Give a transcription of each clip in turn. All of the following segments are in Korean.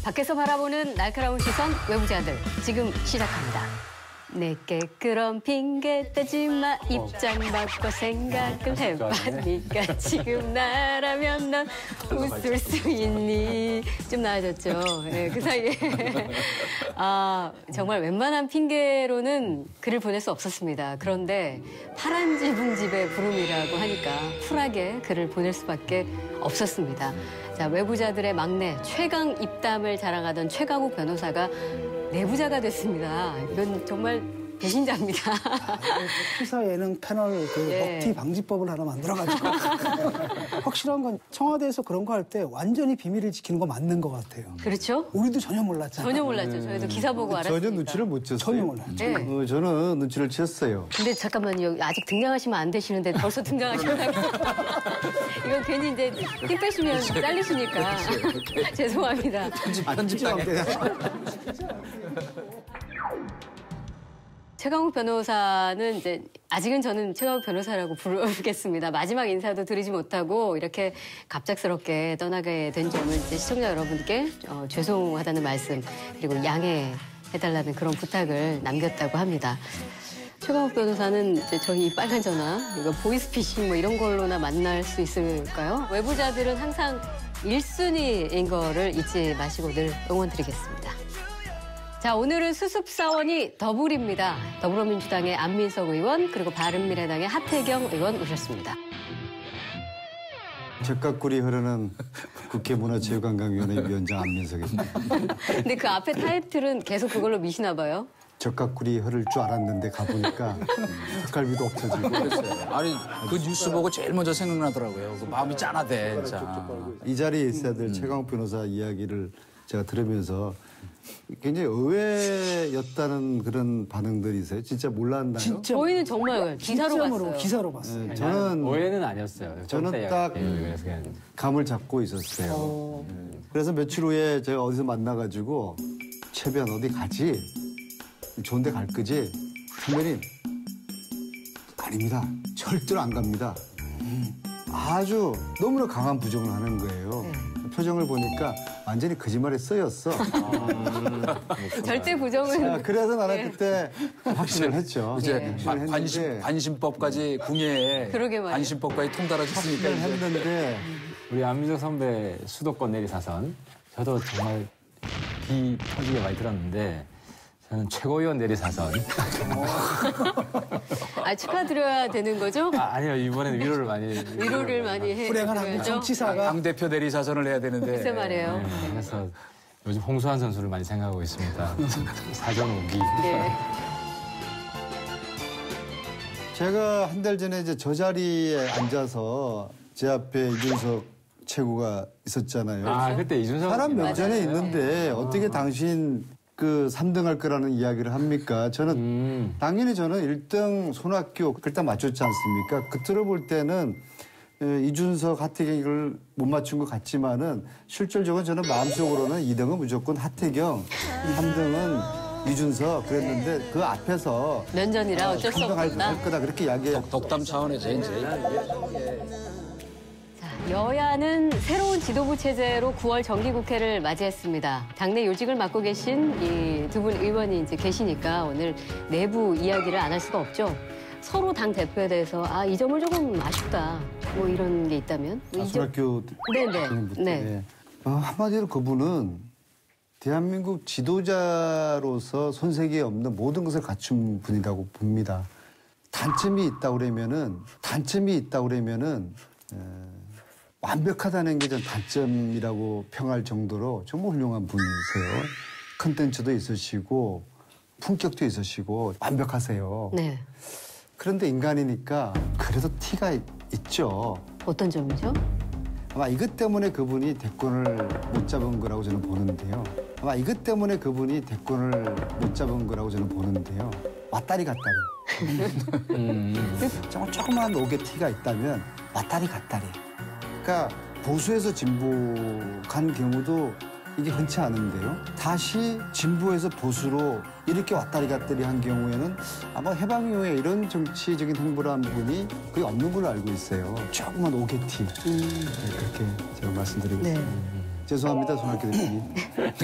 밖에서 바라보는 날카로운 시선 외부자들 지금 시작합니다. 내게 그런 핑계 대지 마. 입장 바꿔 생각을 해봐니까 지금 나라면 넌 웃을 수 있니. 좀 나아졌죠. 네, 그 사이에 정말 웬만한 핑계로는 글을 보낼 수 없었습니다. 그런데 파란 지붕 집의 부름이라고 하니까 쿨하게 글을 보낼 수밖에 없었습니다. 자, 외부자들의 막내 최강 입담을 자랑하던 최강욱 변호사가 내부자가 됐습니다. 이건 정말 배신자입니다. 시사 예능 패널 먹튀 방지법을 하나 만들어가지고 확실한 건 청와대에서 그런 거 할 때 완전히 비밀을 지키는 거 맞는 것 같아요. 그렇죠? 우리도 전혀 몰랐잖아요. 전혀 몰랐죠. 저희도 기사 보고 알았으니까. 전혀 눈치를 못 챘어요. 전혀 몰랐죠. 네. 저는 눈치를 챘어요. 근데 잠깐만요. 아직 등장하시면 안 되시는데 벌써 등장하셨다고. 이건 괜히 이제 힘 빼시면 잘리시니까. 죄송합니다. 편집당해. 최강욱 변호사는 이제 아직은 저는 최강욱 변호사라고 부르겠습니다. 마지막 인사도 드리지 못하고 이렇게 갑작스럽게 떠나게 된 점을 이제 시청자 여러분께 죄송하다는 말씀 그리고 양해해달라는 그런 부탁을 남겼다고 합니다. 최강욱 변호사는 이제 저희 빨간 전화, 이거 보이스피싱 뭐 이런 걸로나 만날 수 있을까요? 외부자들은 항상 1순위인 거를 잊지 마시고 늘 응원드리겠습니다. 자, 오늘은 수습사원이 더블입니다. 더불어민주당의 안민석 의원 그리고 바른미래당의 하태경 의원 오셨습니다. 적각꿀이 흐르는 국회 문화체육관광위원회 위원장 안민석입니다. 근데 그 앞에 타이틀은 계속 그걸로 미시나 봐요. 적각꿀이 흐를 줄 알았는데 가보니까 닭갈비도 없어지고. 아니 그 뉴스 보고 제일 먼저 생각나더라고요. 그 마음이 짠하대 진짜. 이 자리에 있어야 될 최강욱 변호사 이야기를 제가 들으면서 굉장히 의외였다는 그런 반응들이 있어요. 진짜 몰랐나요? 진짜 저희는 정말 기사로 봤어요. 기사로 봤어요. 네, 저는 오해는 아니었어요. 저는 딱 그래서 그냥 감을 잡고 있었어요. 그래서 며칠 후에 제가 어디서 만나가지고 최변 어디 가지? 좋은 데 갈 거지? 선배님 아닙니다. 절대로 안 갑니다. 아주 너무나 강한 부정을 하는 거예요. 표정을 보니까 완전히 거짓말에 쓰였어. 절대 부정은. 그래서 나는 그때 확신을 했죠. 이제 관심법까지 궁예에 그러게 말이에요. 관심법까지 통달하셨으니까 확신을 했는데 우리 안민석 선배 수도권 내리사선 저도 정말 귀 터지게 많이 들었는데 저는 최고위원 내리사선. 축하드려야 되는 거죠? 아니요, 이번에는 위로를 많이 해. 불행한 한국 정치사가 당 대표 내리사선을 해야 되는데. 글쎄 말이에요. 네, 그래서 요즘 홍수환 선수를 많이 생각하고 있습니다. 사전 오기. 네. 제가 한 달 전에 이제 저 자리에 앉아서 제 앞에 이준석 최고가 있었잖아요. 그때 이준석 사람 면전에 맞아요. 있는데 어떻게 당신 그 3등 할 거라는 이야기를 합니까? 저는 당연히 저는 1등 손학규 그때 맞췄지 않습니까? 끝으로 볼 때는 이준석, 하태경 이걸 못 맞춘 것 같지만은 실질적으로 저는 마음속으로는 2등은 무조건 하태경, 3등은 이준석 그랬는데 그 앞에서 면전이라 어쩔 수 3등 없다. 할 거다 그렇게 이야기해. 덕담 차원에서 이제. 여야는 새로운 지도부 체제로 9월 정기국회를 맞이했습니다. 당내 요직을 맡고 계신 이 두 분 의원이 이제 계시니까 오늘 내부 이야기를 안 할 수가 없죠. 서로 당 대표에 대해서 이 점을 조금 아쉽다. 뭐 이런 게 있다면. 손학규 네네. 네. 한마디로 그분은 대한민국 지도자로서 손색이 없는 모든 것을 갖춘 분이라고 봅니다. 단점이 있다 그러면은 완벽하다는 게 전 단점이라고 평할 정도로 정말 훌륭한 분이세요. 컨텐츠도 있으시고 품격도 있으시고 완벽하세요. 네. 그런데 인간이니까 그래도 티가 있죠. 어떤 점이죠? 아마 이것 때문에 그분이 대권을 못 잡은 거라고 저는 보는데요. 왔다리 갔다리. 정말 조그만 옥의 티가 있다면 왔다리 갔다리. 그러니까 보수에서 진보 간 경우도 이게 흔치 않은데요. 다시 진보에서 보수로 이렇게 왔다리 갔다리 한 경우에는 아마 해방 이후에 이런 정치적인 행보를 한 분이 거의 없는 걸로 알고 있어요. 조그만 오게티. 네, 그렇게 제가 말씀드리겠습니다. 네. 죄송합니다, 손학규 대표님.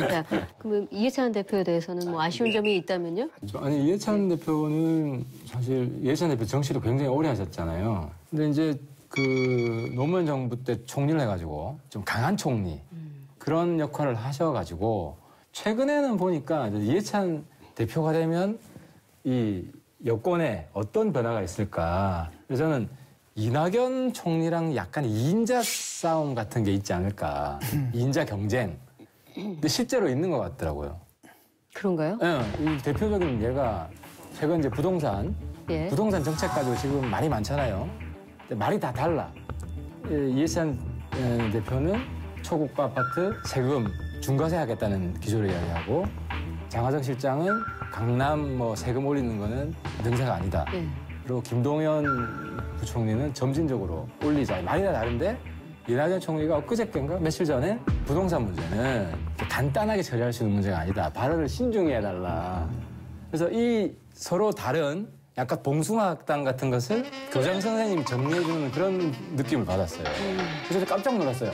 자, 그러면 이해찬 대표에 대해서는 뭐 아쉬운 점이 있다면요? 아니, 이해찬 대표는 사실 이해찬 대표 정치를 굉장히 오래 하셨잖아요. 근데 이제 그 노무현 정부 때 총리를 해가지고 좀 강한 총리 그런 역할을 하셔가지고 최근에는 보니까 이제 이해찬 대표가 되면 이 여권에 어떤 변화가 있을까. 그래서 저는 이낙연 총리랑 약간 2인자 싸움 같은 게 있지 않을까. 2인자 경쟁. 근데 실제로 있는 것 같더라고요. 그런가요? 네, 이 대표적인 예가 최근 이제 부동산 정책 가지고 지금 말이 많잖아요. 근데 말이 다 달라. 이해찬 대표는 초고가 아파트 세금 중과세 하겠다는 기조를 이야기하고 장하정 실장은 강남 뭐 세금 올리는 거는 능사가 아니다. 그리고 김동연 부총리는 점진적으로 올리자. 말이 다 다른데 이낙연 총리가 엊그저께인가 며칠 전에 부동산 문제는 간단하게 처리할 수 있는 문제가 아니다. 발언을 신중히 해달라. 그래서 이 서로 다른 약간 봉숭아학당 같은 것을 교장 선생님이 정리해주는 그런 느낌을 받았어요. 그래서 깜짝 놀랐어요.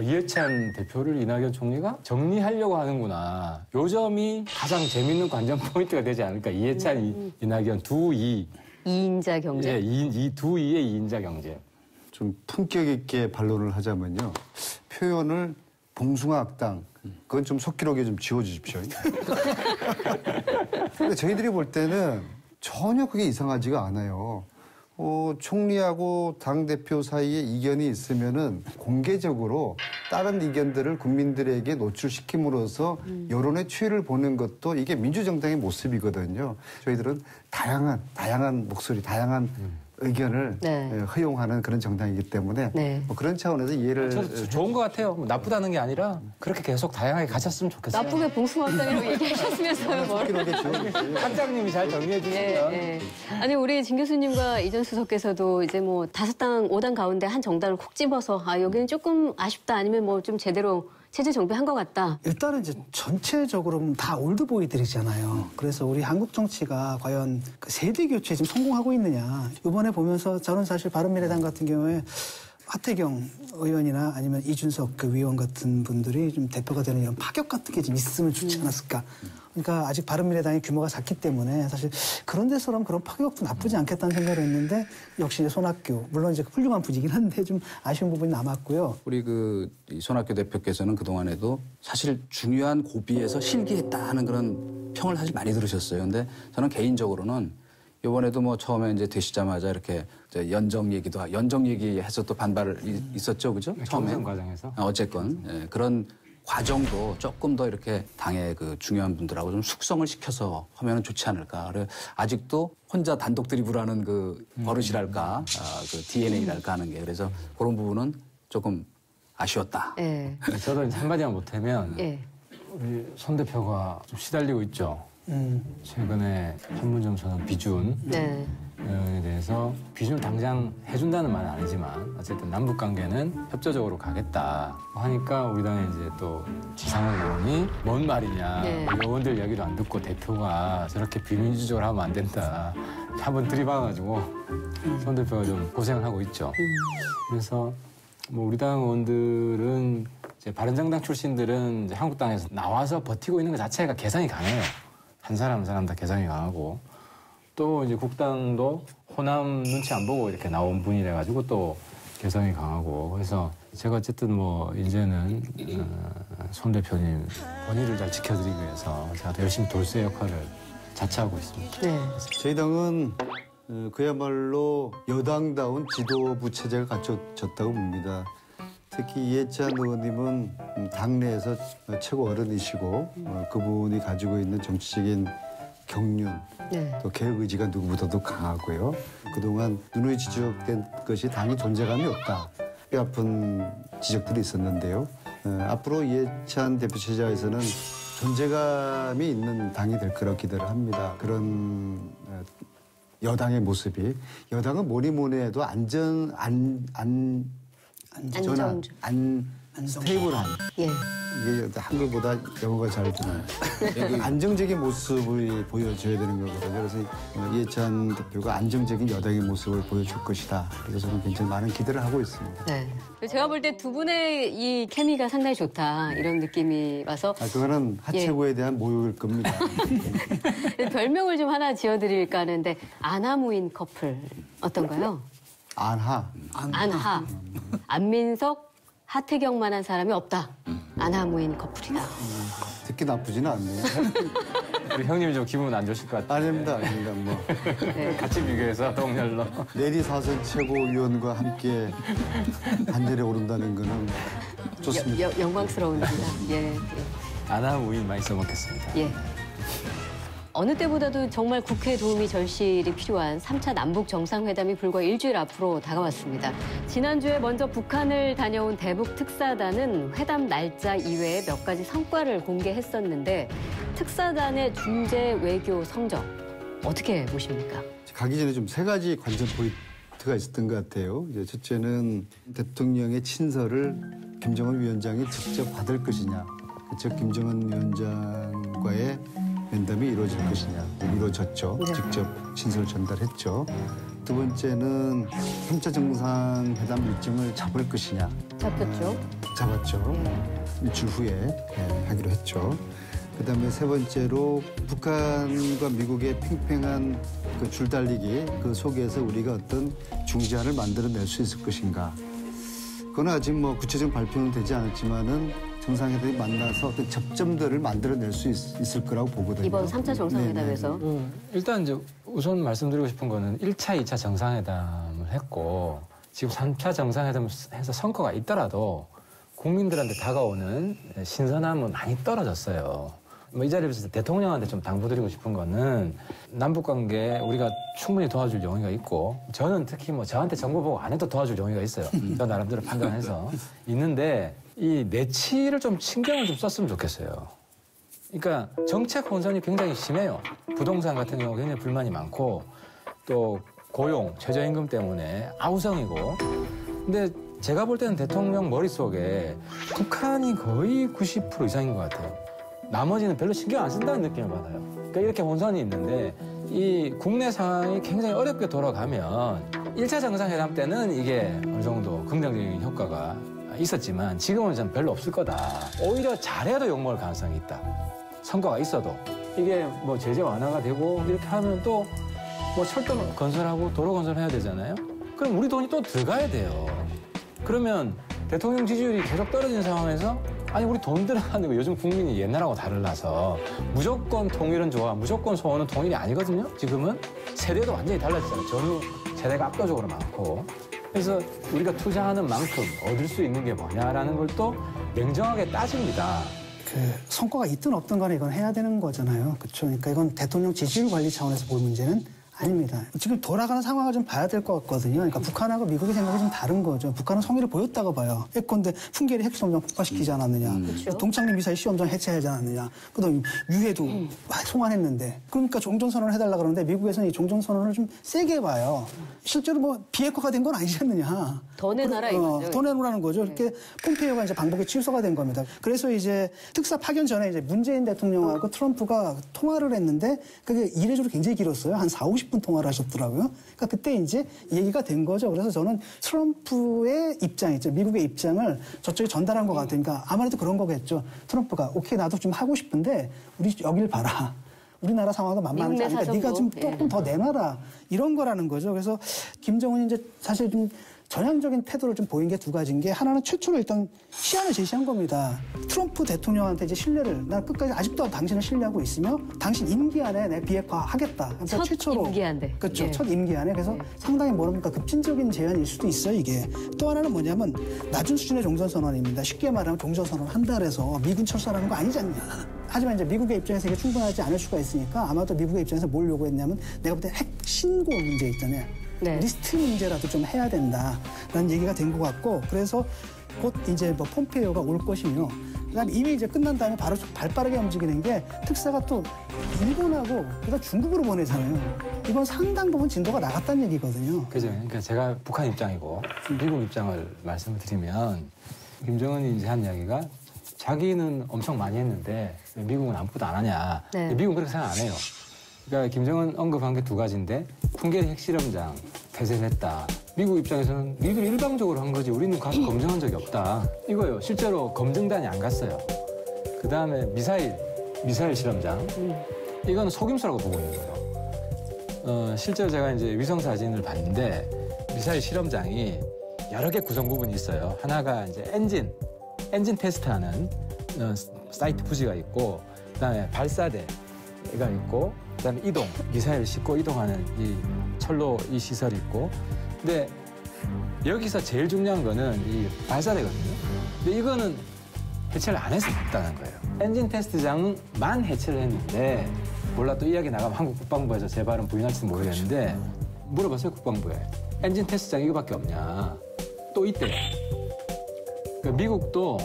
이해찬 대표를 이낙연 총리가 정리하려고 하는구나. 요 점이 가장 재밌는 관전 포인트가 되지 않을까. 이해찬, 이낙연 두 이. 2인자 경쟁. 예, 이 두 이의 2인자 경쟁. 좀 품격 있게 반론을 하자면요. 표현을 봉숭아학당, 그건 좀 속기록에 좀 지워주십시오. 근데 저희들이 볼 때는 전혀 그게 이상하지가 않아요. 총리하고 당대표 사이에 이견이 있으면은 공개적으로 다른 이견들을 국민들에게 노출시킴으로써 여론의 추이를 보는 것도 이게 민주정당의 모습이거든요. 저희들은 다양한 목소리, 다양한 의견을 허용하는 그런 정당이기 때문에 뭐 그런 차원에서 이해를 좋은 것 같아요. 뭐 나쁘다는 게 아니라 그렇게 계속 다양하게 가졌으면 좋겠어요. 나쁘게 봉숭아학당이라고 얘기하셨으면서요. 뭘. 학장님이 잘 정리해 주시면. 아니 우리 진 교수님과 이전 수석께서도 이제 뭐 5당, 5당 가운데 한 정당을 콕 집어서 여기는 조금 아쉽다 아니면 뭐 좀 제대로 체제 정비한 것 같다. 일단은 이제 전체적으로 다 올드보이들이잖아요. 그래서 우리 한국 정치가 과연 그 세대 교체에 지금 성공하고 있느냐. 이번에 보면서 저는 사실 바른미래당 같은 경우에 하태경 의원이나 아니면 이준석 그 위원 같은 분들이 좀 대표가 되는 이런 파격 같은 게 좀 있으면 좋지 않았을까. 그러니까 아직 바른미래당의 규모가 작기 때문에 사실 그런 데서라면 그런 파격도 나쁘지 않겠다는 생각을 했는데 역시 이제 손학규 물론 이제 훌륭한 분이긴 한데 좀 아쉬운 부분이 남았고요. 우리 이 손학규 대표께서는 그동안에도 사실 중요한 고비에서 실기했다 하는 그런 평을 사실 많이 들으셨어요. 근데 저는 개인적으로는 이번에도 뭐 처음에 이제 되시자마자 이렇게 연정 얘기해서 또 반발을 있었죠, 그죠? 처음에 과정에서. 어쨌건 그런 과정도 조금 더 이렇게 당의 그 중요한 분들하고 좀 숙성을 시켜서 하면 좋지 않을까. 그래 아직도 혼자 단독 드리블하는 그 버릇이랄까, 그 DNA랄까 하는 게 그래서 그런 부분은 조금 아쉬웠다. 저도 이제 한마디만 못하면 우리 손 대표가 좀 시달리고 있죠. 최근에 판문점 선언 비준 에 대해서 비준을 당장 해준다는 말은 아니지만 어쨌든 남북 관계는 협조적으로 가겠다 하니까 우리 당에 이제 또 지상훈 의원이 뭔 말이냐 의원들 이야기도 안 듣고 대표가 저렇게 비민주적으로 하면 안 된다 한번 들이박아가지고 손 대표가 좀 고생을 하고 있죠. 그래서 뭐 우리 당 의원들은 이제 바른정당 출신들은 이제 한국당에서 나와서 버티고 있는 것 자체가 개성이 강해요. 한 사람 다 개성이 강하고 또 이제 국당도 호남 눈치 안 보고 이렇게 나온 분이라 가지고 또 개성이 강하고 그래서 제가 어쨌든 뭐 이제는 손 대표님 권위를 잘 지켜드리기 위해서 제가 더 열심히 돌쇠 역할을 자처하고 있습니다. 저희 당은 그야말로 여당다운 지도부 체제가 갖춰졌다고 봅니다. 특히 이해찬 의원님은 당내에서 최고 어른이시고 그분이 가지고 있는 정치적인 경륜, 또 개혁 의지가 누구보다도 강하고요. 그동안 누누이 지적된 것이 당이 존재감이 없다. 뼈 아픈 지적들이 있었는데요. 앞으로 이해찬 대표 체제에서는 존재감이 있는 당이 될 거라고 기대를 합니다. 그런 여당의 모습이 여당은 뭐니 해도 안전한 스테이블한. 예. 이게 한글보다 영어가 잘 되나요? 안정적인 모습을 보여줘야 되는 거거든요. 그래서 이해찬 대표가 안정적인 여당의 모습을 보여줄 것이다. 그래서 저는 굉장히 많은 기대를 하고 있습니다. 네. 제가 볼 때 두 분의 이 케미가 상당히 좋다 이런 느낌이 와서 그거는 하체구에 대한 모욕일 겁니다. 별명을 좀 하나 지어드릴까 하는데 안하무인 커플 어떤가요? 안하. 안민석, 하태경만한 사람이 없다. 안하무인 커플이다. 듣기 나쁘지는 않네요. 우리 형님이 좀 기분 안 좋으실 것 같아요. 아닙니다. 뭐. 네. 같이 비교해서 동렬로. 내리 사선 최고위원과 함께 한자리에 오른다는 거는 좋습니다. 영광스러운 일이다. 예. 안하무인 많이 써먹겠습니다. 예. 어느 때보다도 정말 국회 도움이 절실히 필요한 3차 남북 정상회담이 불과 일주일 앞으로 다가왔습니다. 지난주에 먼저 북한을 다녀온 대북 특사단은 회담 날짜 이외에 몇 가지 성과를 공개했었는데 특사단의 중재 외교 성적 어떻게 보십니까? 가기 전에 좀 세 가지 관전 포인트가 있었던 것 같아요. 이제 첫째는 대통령의 친서를 김정은 위원장이 직접 받을 것이냐, 즉 김정은 위원장과의 면담이 이루어질 것이냐. 이루어졌죠. 네. 직접 친서를 전달했죠. 두 번째는 3차 정상회담 일정을 잡을 것이냐. 잡았죠. 일주일 후에 하기로 했죠. 그다음에 세 번째로 북한과 미국의 팽팽한 그 줄달리기 그 속에서 우리가 어떤 중재안을 만들어낼 수 있을 것인가. 그건 아직 뭐 구체적인 발표는 되지 않았지만은 정상회담이 만나서 어떤 접점들을 만들어낼 수 있을 거라고 보거든요. 이번 3차 정상회담에서. 일단 이제 우선 말씀드리고 싶은 거는 1차, 2차 정상회담을 했고 지금 3차 정상회담을 해서 성과가 있더라도 국민들한테 다가오는 신선함은 많이 떨어졌어요. 뭐 이 자리에서 대통령한테 좀 당부드리고 싶은 거는 남북관계 우리가 충분히 도와줄 용의가 있고 저는 특히 뭐 저한테 정보 보고 안 해도 도와줄 용의가 있어요. 저 나름대로 판단해서 있는데 이 내치를 좀 신경을 좀 썼으면 좋겠어요. 그러니까 정책 혼선이 굉장히 심해요. 부동산 같은 경우 굉장히 불만이 많고 또 고용, 최저임금 때문에 아우성이고 근데 제가 볼 때는 대통령 머릿속에 북한이 거의 90% 이상인 것 같아요. 나머지는 별로 신경 안 쓴다는 느낌을 받아요. 그러니까 이렇게 혼선이 있는데 이 국내 상황이 굉장히 어렵게 돌아가면 1차 정상회담 때는 이게 어느 정도 긍정적인 효과가 있었지만 지금은 전 별로 없을 거다. 오히려 잘해도 욕먹을 가능성이 있다. 성과가 있어도. 이게 뭐 제재 완화가 되고 이렇게 하면 또 뭐 철도 건설하고 도로 건설해야 되잖아요. 그럼 우리 돈이 또 들어가야 돼요. 그러면 대통령 지지율이 계속 떨어진 상황에서 아니 우리 돈 들어가는 거 요즘 국민이 옛날하고 다르라서 무조건 통일은 좋아, 무조건 소원은 통일이 아니거든요. 지금은 세대도 완전히 달라졌잖아요. 전후 세대가 압도적으로 많고. 그래서 우리가 투자하는 만큼 얻을 수 있는 게 뭐냐라는 걸 또 냉정하게 따집니다. 그 성과가 있든 없든 간에 이건 해야 되는 거잖아요. 그렇죠. 그러니까 이건 대통령 지지율 관리 차원에서 볼 문제는 아닙니다. 지금 돌아가는 상황을 좀 봐야 될 것 같거든요. 그러니까 북한하고 미국의 생각이 좀 다른 거죠. 북한은 성의를 보였다고 봐요. 예컨대 풍계리 핵시험장 폭파시키지 않았느냐. 그렇죠. 동창리 미사일 시험장 해체하지 않았느냐. 그다음에 유해도 송환했는데. 그러니까 종전선언을 해달라 그러는데 미국에서는 이 종전선언을 좀 세게 봐요. 실제로 뭐 비핵화가 된 건 아니지 않느냐. 더 내놔라 이거죠. 더 내놓으라는 거죠. 이렇게 폼페이오가 이제 방북에 취소가 된 겁니다. 그래서 이제 특사 파견 전에 이제 문재인 대통령하고 트럼프가 통화를 했는데 그게 이례적으로 굉장히 길었어요. 한 40-50분 통화를 하셨더라고요. 그러니까 그때 이제 얘기가 된 거죠. 그래서 저는 트럼프의 입장 있죠. 미국의 입장을 저쪽에 전달한 것 같으니까 아무래도 그런 거겠죠. 트럼프가 오케이 나도 좀 하고 싶은데 우리 여길 봐라. 우리나라 상황도 만만하지 않으니까 네가 좀 조금 더 내놔라. 이런 거라는 거죠. 그래서 김정은이 이제 사실 좀 전향적인 태도를 좀 보인 게 두 가지인 게 하나는 최초로 일단 시안을 제시한 겁니다. 트럼프 대통령한테 이제 신뢰를 난 끝까지 아직도 당신을 신뢰하고 있으며 당신 임기 안에 내 비핵화 하겠다. 첫 최초로 임기 안에. 그렇죠. 예. 첫 임기 안에 그래서 상당히 뭐랄까 급진적인 제안일 수도 있어요 이게. 또 하나는 뭐냐면 낮은 수준의 종전선언입니다. 쉽게 말하면 종전선언 한 달에서 미군 철수하는 거 아니지 않냐. 하지만 이제 미국의 입장에서 이게 충분하지 않을 수가 있으니까 아마도 미국의 입장에서 뭘 요구했냐면 내가 볼 때 핵 신고 문제 있잖아요. 네. 리스트 문제라도 좀 해야 된다라는 얘기가 된 것 같고 그래서 곧 이제 뭐 폼페이오가 올 것이며 그다음에 이미 이제 끝난 다음에 바로 발빠르게 움직이는 게 특사가 또 일본하고 그다음 중국으로 보내잖아요. 이건 상당 부분 진도가 나갔다는 얘기거든요. 그죠. 그러니까 제가 북한 입장이고 미국 입장을 말씀을 드리면 김정은이 이제 한 이야기가 자기는 엄청 많이 했는데 왜 미국은 아무것도 안 하냐. 네. 미국은 그렇게 생각 안 해요. 그러니까 김정은 언급한 게 두 가지인데 풍계리 핵실험장 폐쇄를 했다. 미국 입장에서는 니들이 일방적으로 한 거지 우리는 가서 검증한 적이 없다. 이거요. 실제로 검증단이 안 갔어요. 그다음에 미사일 실험장. 이건 속임수라고 보고 있는 거예요. 실제로 제가 이제 위성 사진을 봤는데 미사일 실험장이 여러 개 구성 부분이 있어요. 하나가 이제 엔진 테스트하는 사이트 부지가 있고, 그다음에 발사대가 있고, 그다음에 미사일 싣고 이동하는 이 철로 이 시설이 있고, 근데 여기서 제일 중요한 거는 이 발사대거든요. 근데 이거는 해체를 안 했었다는 거예요. 엔진 테스트장만 해체를 했는데, 몰라 또 이야기 나가면 한국 국방부에서 제 발은 부인할지는 모르겠는데 물어봤어요, 국방부에. 엔진 테스트장 이거밖에 없냐. 또 있대요. 그러니까 미국도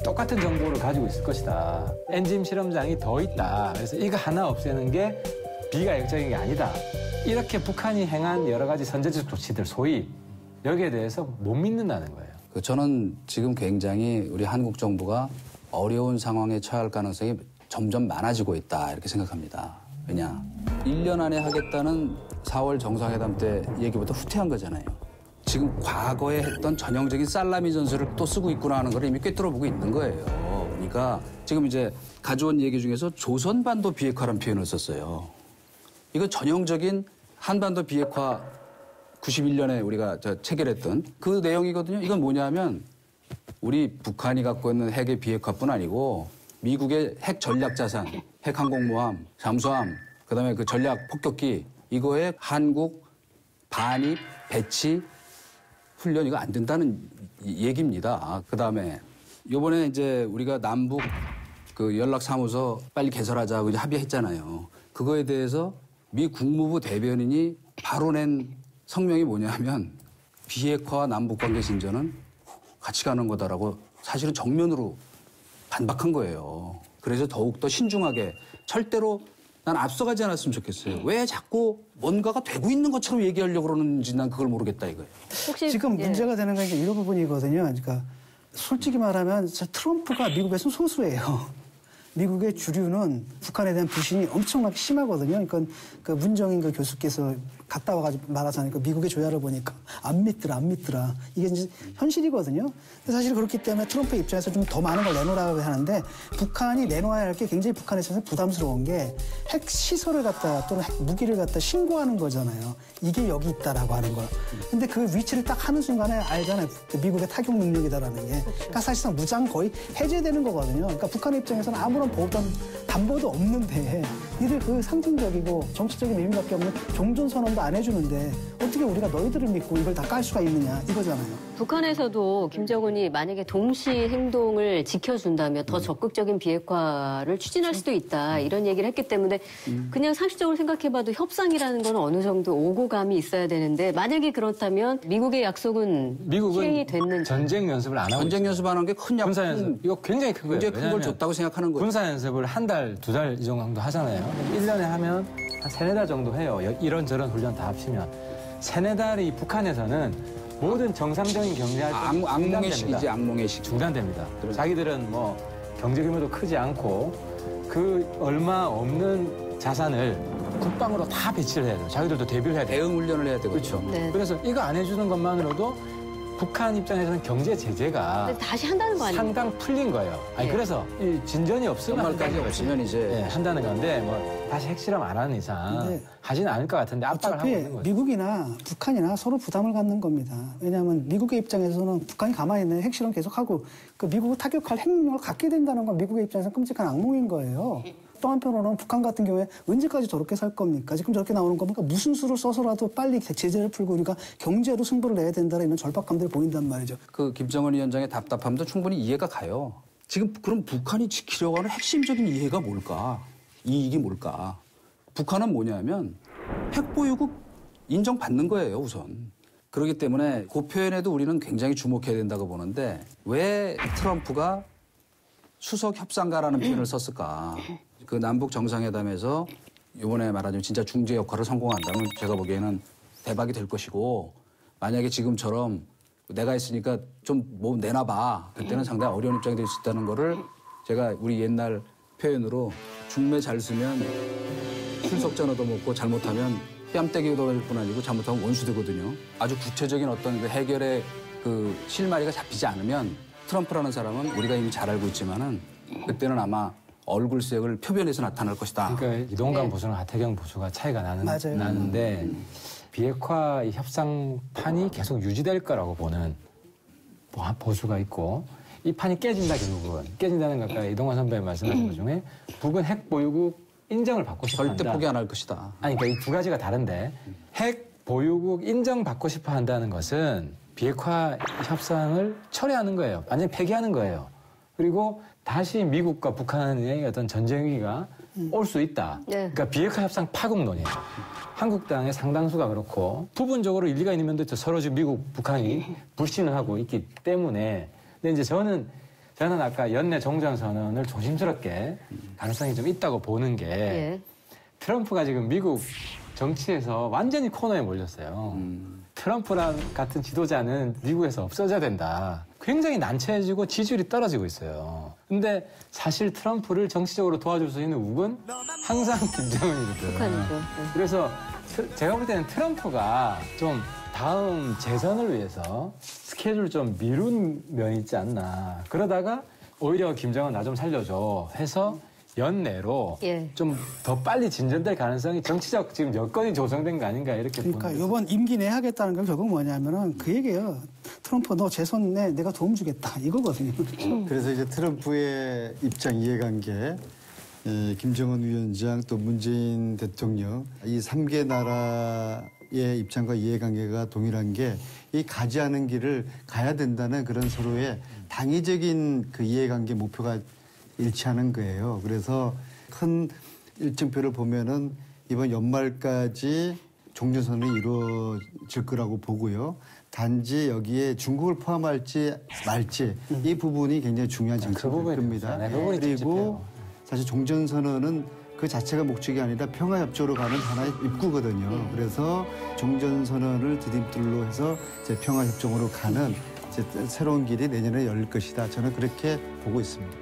똑같은 정보를 가지고 있을 것이다. 엔진 실험장이 더 있다. 그래서 이거 하나 없애는 게 비가역적인 게 아니다. 이렇게 북한이 행한 여러 가지 선제적 조치들, 소위 여기에 대해서 못 믿는다는 거예요. 저는 지금 굉장히 우리 한국 정부가 어려운 상황에 처할 가능성이 점점 많아지고 있다 이렇게 생각합니다. 왜냐? 1년 안에 하겠다는 4월 정상회담 때 얘기보다 후퇴한 거잖아요. 지금 과거에 했던 전형적인 살라미 전술을 또 쓰고 있구나 하는 걸 이미 꿰뚫어보고 있는 거예요. 그러니까 지금 이제 가져온 얘기 중에서 조선반도 비핵화라는 표현을 썼어요. 이건 전형적인 한반도 비핵화 91년에 우리가 체결했던 그 내용이거든요. 이건 뭐냐면 우리 북한이 갖고 있는 핵의 비핵화뿐 아니고 미국의 핵 전략 자산, 핵 항공모함, 잠수함, 그다음에 그 전략 폭격기 이거에 한국 반입, 배치, 훈련 이거 안 된다는 얘기입니다. 그다음에 이번에 이제 우리가 남북 그 연락사무소 빨리 개설하자고 이제 합의했잖아요. 그거에 대해서 미 국무부 대변인이 바로 낸 성명이 뭐냐면 비핵화와 남북관계 진전은 같이 가는 거다라고 사실은 정면으로 반박한 거예요. 그래서 더욱더 신중하게 절대로 난 앞서가지 않았으면 좋겠어요. 왜 자꾸 뭔가가 되고 있는 것처럼 얘기하려고 그러는지 난 그걸 모르겠다 이거예요. 혹시 지금 문제가 되는 건 이제 이런 부분이거든요. 그러니까 솔직히 말하면 트럼프가 미국에서 소수예요. 미국의 주류는 북한에 대한 부신이 엄청나게 심하거든요. 그러니까 그 문정인 그 교수께서 갔다 와가지고 말하자니까 미국의 조야를 보니까 안 믿더라. 이게 이제 현실이거든요. 근데 사실 그렇기 때문에 트럼프 입장에서 좀 더 많은 걸 내놓으라고 하는데 북한이 내놓아야 할 게 굉장히 북한에 있어서 부담스러운 게 핵 시설을 갖다 또는 핵 무기를 갖다 신고하는 거잖아요. 이게 여기 있다라고 하는 거. 근데 그 위치를 딱 하는 순간에 알잖아요. 미국의 타격 능력이다라는 게. 그러니까 사실상 무장 거의 해제되는 거거든요. 그러니까 북한 입장에서는 아무런 담보도 없는데 이들 그 상징적이고 정치적인 의미밖에 없는 종전선언도 안 해주는데 어떻게 우리가 너희들을 믿고 이걸 다 깔 수가 있느냐 이거잖아요. 북한에서도 김정은이 만약에 동시 행동을 지켜준다면 더 적극적인 비핵화를 추진할 수도 있다 이런 얘기를 했기 때문에 그냥 상식적으로 생각해봐도 협상이라는 건 어느 정도 오고 감이 있어야 되는데 만약에 그렇다면 미국의 약속은 시행이 됐는지. 전쟁 연습을 안 하고 전쟁 연습 안 한 게 큰 군사 연습 이거 굉장히 큰 거예요. 굉장히 큰 걸 줬다고 생각하는 거예요. 군사 연습을 한 달, 두 달 이 정도 하잖아요. 1년에 하면 한 3-4달 정도 해요. 이런저런 훈련 다 합치면. 3-4달이 북한에서는 모든 정상적인 경제 활동이 악몽의 시기지, 악몽의 시기. 중단됩니다. 자기들은 뭐 경제 규모도 크지 않고 그 얼마 없는 자산을 국방으로 다 배치를 해야 돼요. 자기들도 대비를 해야 돼요. 대응 훈련을 해야 되거든요. 그렇죠. 네. 그래서 이거 안 해주는 것만으로도 북한 입장에서는 경제 제재가 근데 다시 한다는 거 아니에요? 상당 풀린 거예요. 아니 그래서 이 진전이 없으면 연말까지 없으면 이제 한다는 건데 뭐 다시 핵실험 안 하는 이상 하지는 않을 것 같은데 압박을 하고 어차피 있는 거죠. 미국이나 북한이나 서로 부담을 갖는 겁니다. 왜냐하면 미국의 입장에서는 북한이 가만히 있는 핵실험 계속하고 그 미국을 타격할 핵능력을 갖게 된다는 건 미국의 입장에서 끔찍한 악몽인 거예요. 또 한편으로는 북한 같은 경우에 언제까지 저렇게 살 겁니까? 지금 저렇게 나오는 겁니까? 무슨 수를 써서라도 빨리 제재를 풀고 우리가 경제로 승부를 내야 된다는 이런 절박감들이 보인단 말이죠. 그 김정은 위원장의 답답함도 충분히 이해가 가요. 지금 그럼 북한이 지키려고 하는 핵심적인 이해가 뭘까? 이익이 뭘까? 북한은 뭐냐면 핵보유국 인정받는 거예요, 우선. 그렇기 때문에 그 표현에도 우리는 굉장히 주목해야 된다고 보는데 왜 트럼프가 수석 협상가라는 표현을 썼을까? 그 남북 정상회담에서 이번에 말하자면 진짜 중재 역할을 성공한다면 제가 보기에는 대박이 될 것이고 만약에 지금처럼 내가 있으니까 좀 뭐 내놔봐. 그때는 상당히 어려운 입장이 될 수 있다는 거를 제가 우리 옛날 표현으로 중매 잘 쓰면 술석잔 얻어먹고 잘못하면 뺨때기 돌아질 뿐 아니고 잘못하면 원수 되거든요. 아주 구체적인 어떤 그 해결의 그 실마리가 잡히지 않으면 트럼프라는 사람은 우리가 이미 잘 알고 있지만은 그때는 아마 얼굴색을 표변에서 나타날 것이다. 그러니까 이동관 보수랑 하태경 보수가 차이가 나는데 비핵화 협상판이 계속 유지될 거라고 보는 보수가 있고 이 판이 깨진다 결국은. 깨진다는 것 아까 이동관 선배가 말씀하신 것 중에 북은 핵 보유국 인정을 받고 싶어 한다. 절대 포기 안 할 것이다. 아니 그러니까 이 두 가지가 다른데 핵 보유국 인정받고 싶어 한다는 것은 비핵화 협상을 철회하는 거예요. 완전히 폐기하는 거예요. 그리고 다시 미국과 북한의 어떤 전쟁 위기가 올 수 있다. 그러니까 비핵화 협상 파국론이에요. 한국당의 상당수가 그렇고 부분적으로 일리가 있는 면도 있죠. 서로 지금 미국, 북한이 불신을 하고 있기 때문에. 근데 이제 저는 아까 연내 종전선언을 조심스럽게 가능성이 좀 있다고 보는 게 트럼프가 지금 미국 정치에서 완전히 코너에 몰렸어요. 트럼프랑 같은 지도자는 미국에서 없어져야 된다. 굉장히 난처해지고 지지율이 떨어지고 있어요. 근데 사실 트럼프를 정치적으로 도와줄 수 있는 우군 항상 김정은이거든. 북한이죠. 그래서 제가 볼 때는 트럼프가 좀 다음 재선을 위해서 스케줄을 좀 미룬 면이 있지 않나. 그러다가 오히려 김정은 나 좀 살려줘 해서 연내로 좀 더 빨리 진전될 가능성이 정치적 지금 여건이 조성된 거 아닌가 이렇게 그러니까 보는 이번 임기 내 하겠다는 건 결국 뭐냐면은 그 얘기예요. 트럼프 너 재선 내 내가 도움 주겠다 이거거든요. 그래서 이제 트럼프의 입장 이해관계, 김정은 위원장 또 문재인 대통령 이 3개 나라의 입장과 이해관계가 동일한 게 이 가지 않은 길을 가야 된다는 그런 서로의 당위적인 그 이해관계 목표가 일치하는 거예요. 그래서 큰 일정표를 보면은 이번 연말까지 종전선언이 이루어질 거라고 보고요. 단지 여기에 중국을 포함할지 말지 이 부분이 굉장히 중요한 쟁점일 겁니다. 그리고 사실 종전선언은 그 자체가 목적이 아니라 평화협조로 가는 하나의 입구거든요. 그래서 종전선언을 디딤돌로 해서 이제 평화협정으로 가는 이제 새로운 길이 내년에 열릴 것이다. 저는 그렇게 보고 있습니다.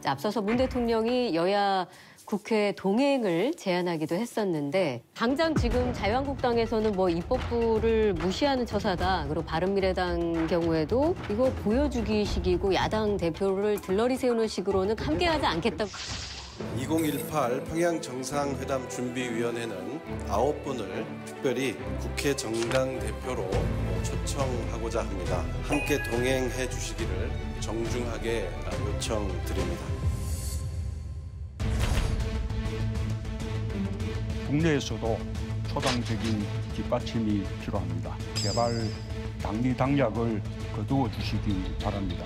앞서서 문 대통령이 여야 국회 동행을 제안하기도 했었는데 당장 지금 자유한국당에서는 뭐 입법부를 무시하는 처사다. 그리고 바른미래당 경우에도 이거 보여주기식이고 야당 대표를 들러리 세우는 식으로는 함께하지 않겠다. 2018 평양정상회담 준비위원회는 9분을 특별히 국회 정당 대표로 초청하고자 합니다. 함께 동행해 주시기를 정중하게 요청드립니다. 국내에서도 초당적인 뒷받침이 필요합니다. 제발 당리 당략을 거두어 주시기 바랍니다.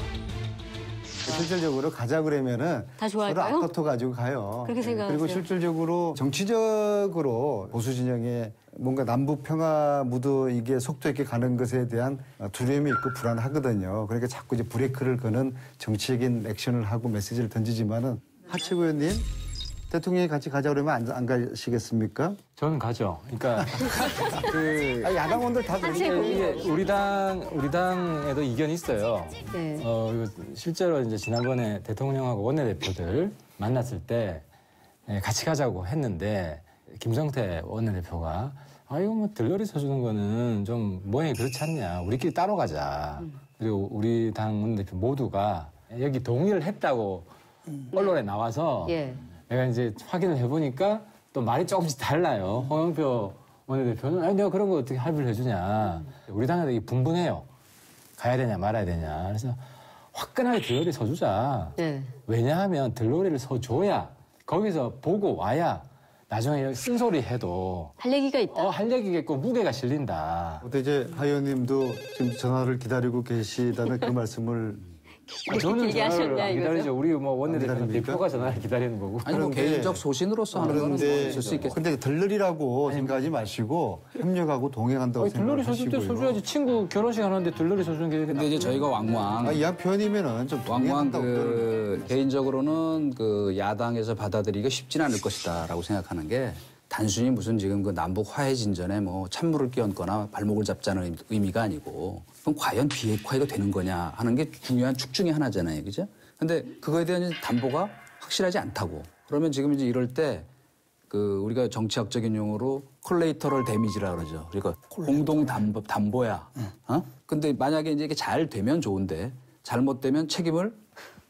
실질적으로 가자 그러면은 다 서로 좋아할까요? 앞다퉈 가지고 가요. 그렇게 생각하세요? 그리고 실질적으로 정치적으로 보수 진영에 뭔가 남북 평화 무드 이게 속도 있게 가는 것에 대한 두려움이 있고 불안하거든요. 그러니까 자꾸 이제 브레이크를 거는 정치적인 액션을 하고 메시지를 던지지만은 하채구 의원님 대통령이 같이 가자 그러면 안 가시겠습니까? 저는 가죠. 그러니까 야당원들 다 이게 우리 당에도 이견이 있어요. 네. 실제로 이제 지난번에 대통령하고 원내대표들 만났을 때 같이 가자고 했는데 김성태 원내대표가 이거 뭐 들러리 서주는 거는 좀 모양이 그렇지 않냐. 우리끼리 따로 가자. 그리고 우리 당 원내대표 모두가 여기 동의를 했다고 언론에 나와서 내가 이제 확인을 해보니까 또 말이 조금씩 달라요. 홍영표 원내대표는 내가 그런 거 어떻게 합의를 해주냐. 우리 당에도 이게 분분해요. 가야 되냐 말아야 되냐. 그래서 화끈하게 들러리 서주자. 왜냐하면 들러리를 서줘야 거기서 보고 와야 나중에 쓴소리 해도 할 얘기가 있다. 할 얘기가 있고 무게가 실린다. 근데 이제 하 의원님도 지금 전화를 기다리고 계시다는 그 말씀을 저는 얘기하셨냐, 전화를 기다리죠. 우리 뭐 원내대표는 대표가 전화를 기다리는 거고. 아니 뭐 개인적 소신으로서 하는 거는 뭐 있을 수 있겠어요. 근데 들러리라고 생각하지 마시고 협력하고 동행한다고 들러리 생각하시고요. 서줄 때 서줘야지. 친구 결혼식 하는데 들러리 서주는 게. 근데 이제 저희가 왕왕 이왕 표현이면은 좀 왕왕 동행한다고 개인적으로는 그 야당에서 받아들이기가 쉽지는 않을 것이다라고 생각하는 게 단순히 무슨 지금 그 남북 화해 진전에 뭐 찬물을 끼얹거나 발목을 잡자는 의미가 아니고 그럼 과연 비핵화가 되는 거냐 하는 게 중요한 축 중에 하나잖아요. 그죠? 근데 그거에 대한 담보가 확실하지 않다고. 그러면 지금 이제 이럴 때 그 우리가 정치학적인 용어로 콜레이터럴 데미지라 그러죠. 그러니까 공동 담보야. 어? 근데 만약에 이제 이게 잘 되면 좋은데 잘못되면 책임을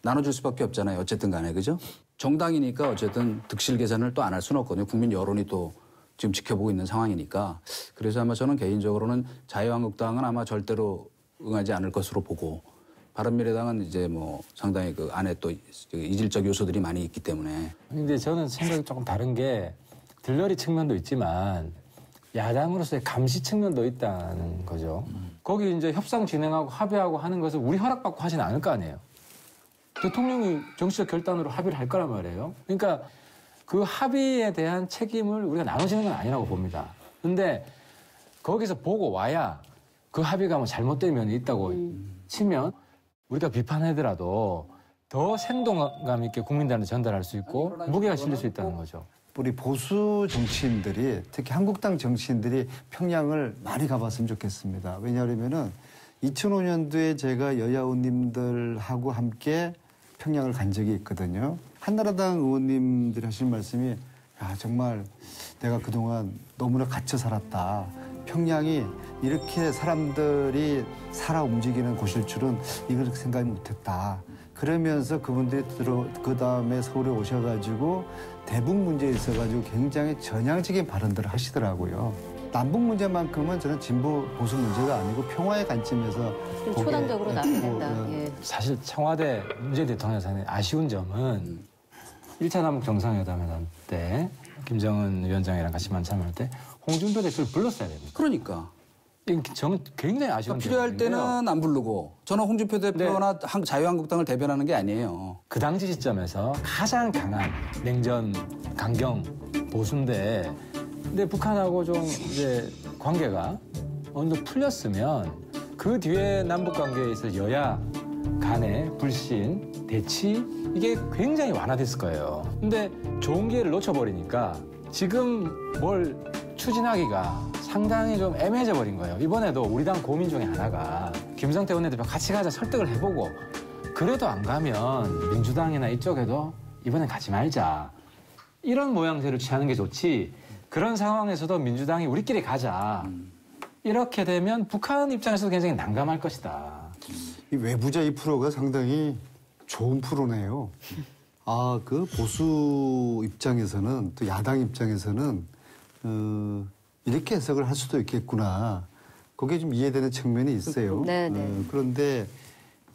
나눠줄 수밖에 없잖아요. 어쨌든 간에. 그죠? 정당이니까 어쨌든 득실 계산을 또 안 할 수는 없거든요. 국민 여론이 또 지금 지켜보고 있는 상황이니까. 그래서 아마 저는 개인적으로는 자유한국당은 아마 절대로 응하지 않을 것으로 보고 바른미래당은 이제 뭐 상당히 그 안에 또 이질적 요소들이 많이 있기 때문에. 근데 저는 생각이 조금 다른 게 들러리 측면도 있지만 야당으로서의 감시 측면도 있다는 거죠. 거기 이제 협상 진행하고 합의하고 하는 것을 우리 허락받고 하진 않을 거 아니에요. 대통령이 정치적 결단으로 합의를 할 거란 말이에요. 그러니까 그 합의에 대한 책임을 우리가 나눠지는 건 아니라고 봅니다. 근데 거기서 보고 와야 그 합의가 뭐 잘못된 면이 있다고 치면 우리가 비판하더라도 더 생동감 있게 국민들한테 전달할 수 있고 무게가 실릴 수 있다는 거죠. 우리 보수 정치인들이 특히 한국당 정치인들이 평양을 많이 가봤으면 좋겠습니다. 왜냐하면은 2005년도에 제가 여야 의원님들하고 함께 평양을 간 적이 있거든요. 한나라당 의원님들이 하시는 말씀이 야 정말 내가 그동안 너무나 갇혀 살았다. 평양이 이렇게 사람들이 살아 움직이는 곳일 줄은 이걸 생각 못했다. 그러면서 그분들이 그 다음에 서울에 오셔가지고 대북 문제에 있어가지고 굉장히 전향적인 발언들을 하시더라고요. 남북 문제만큼은 저는 진보 보수 문제가 아니고 평화의 관점에서 초당적으로 나간다. 예. 사실 청와대 문재인 대통령의 아쉬운 점은 1차 남북 정상회담 때 김정은 위원장이랑 같이 만찬할 때 홍준표 대표를 불렀어야 됩니다. 그러니까. 저는 굉장히 아쉬운 점인데요. 필요할 때는 안 부르고 저는 홍준표 대표나 자유한국당을 대변하는 게 아니에요. 그 당시 시점에서 가장 강한 냉전 강경 보수인데 근데 북한하고 좀 이제 관계가 어느 정도 풀렸으면 그 뒤에 남북 관계에 있어 여야 간의 불신, 대치 이게 굉장히 완화됐을 거예요. 근데 좋은 기회를 놓쳐버리니까 지금 뭘 추진하기가 상당히 좀 애매해져 버린 거예요. 이번에도 우리 당 고민 중에 하나가 김성태 원내대표 같이 가자 설득을 해보고 그래도 안 가면 민주당이나 이쪽에도 이번엔 가지 말자. 이런 모양새를 취하는 게 좋지. 그런 상황에서도 민주당이 우리끼리 가자. 이렇게 되면 북한 입장에서도 굉장히 난감할 것이다. 이 외부자 이 프로가 상당히 좋은 프로네요. 아, 그 보수 입장에서는 또 야당 입장에서는 이렇게 해석을 할 수도 있겠구나. 그게 좀 이해되는 측면이 있어요. 그런데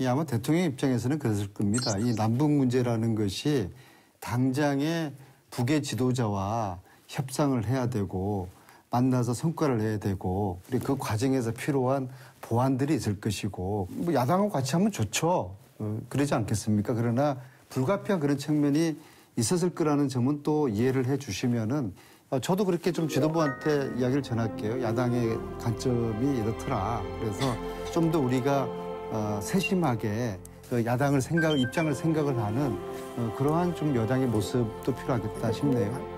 아마 대통령 입장에서는 그랬을 겁니다. 이 남북 문제라는 것이 당장에 북의 지도자와 협상을 해야 되고 만나서 성과를 내야 되고 그리고 그 과정에서 필요한 보완들이 있을 것이고 뭐 야당하고 같이 하면 좋죠. 그러지 않겠습니까? 그러나 불가피한 그런 측면이 있었을 거라는 점은 또 이해를 해 주시면은 저도 그렇게 좀 지도부한테 이야기를 전할게요. 야당의 관점이 이렇더라. 그래서 좀 더 우리가 세심하게 야당을 입장을 생각을 하는 그러한 좀 여당의 모습도 필요하겠다 싶네요.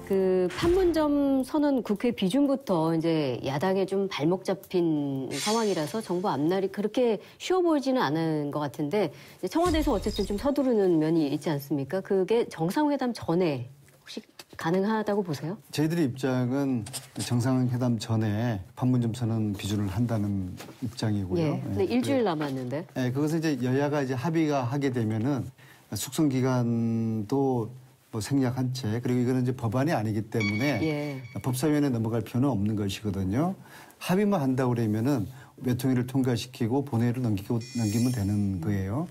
그 판문점 선언 국회 비준부터 이제 야당에 좀 발목 잡힌 상황이라서 정부 앞날이 그렇게 쉬워 보이지는 않은 것 같은데 청와대에서 어쨌든 좀 서두르는 면이 있지 않습니까? 그게 정상회담 전에 혹시 가능하다고 보세요? 저희들의 입장은 정상회담 전에 판문점 선언 비준을 한다는 입장이고요. 예. 근데 일주일 남았는데. 네, 그것은 이제 여야가 이제 합의가 하게 되면은 숙성 기간도 뭐 생략한 채 그리고 이거는 이제 법안이 아니기 때문에 법사위원회에 넘어갈 필요는 없는 것이거든요. 합의만 한다고 그러면은 외통위를 통과시키고 본회의를 넘기면 되는 거예요.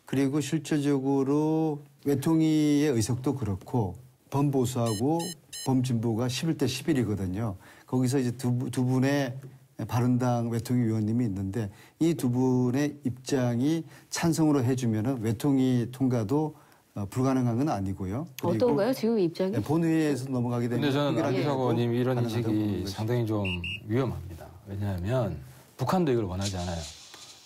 그리고 실질적으로 외통위의 의석도 그렇고 범보수하고 범진보가 11대 11이거든요. 거기서 이제 두 분의 바른당 외통위 위원님이 있는데 이 두 분의 입장이 찬성으로 해주면은 외통위 통과도 불가능한 건 아니고요. 어떤가요? 지금 입장이? 본회의에서 넘어가게 되면. 근데 저는 안기석 의원님 이런 인식이 상당히 좀 위험합니다. 왜냐하면 북한도 이걸 원하지 않아요.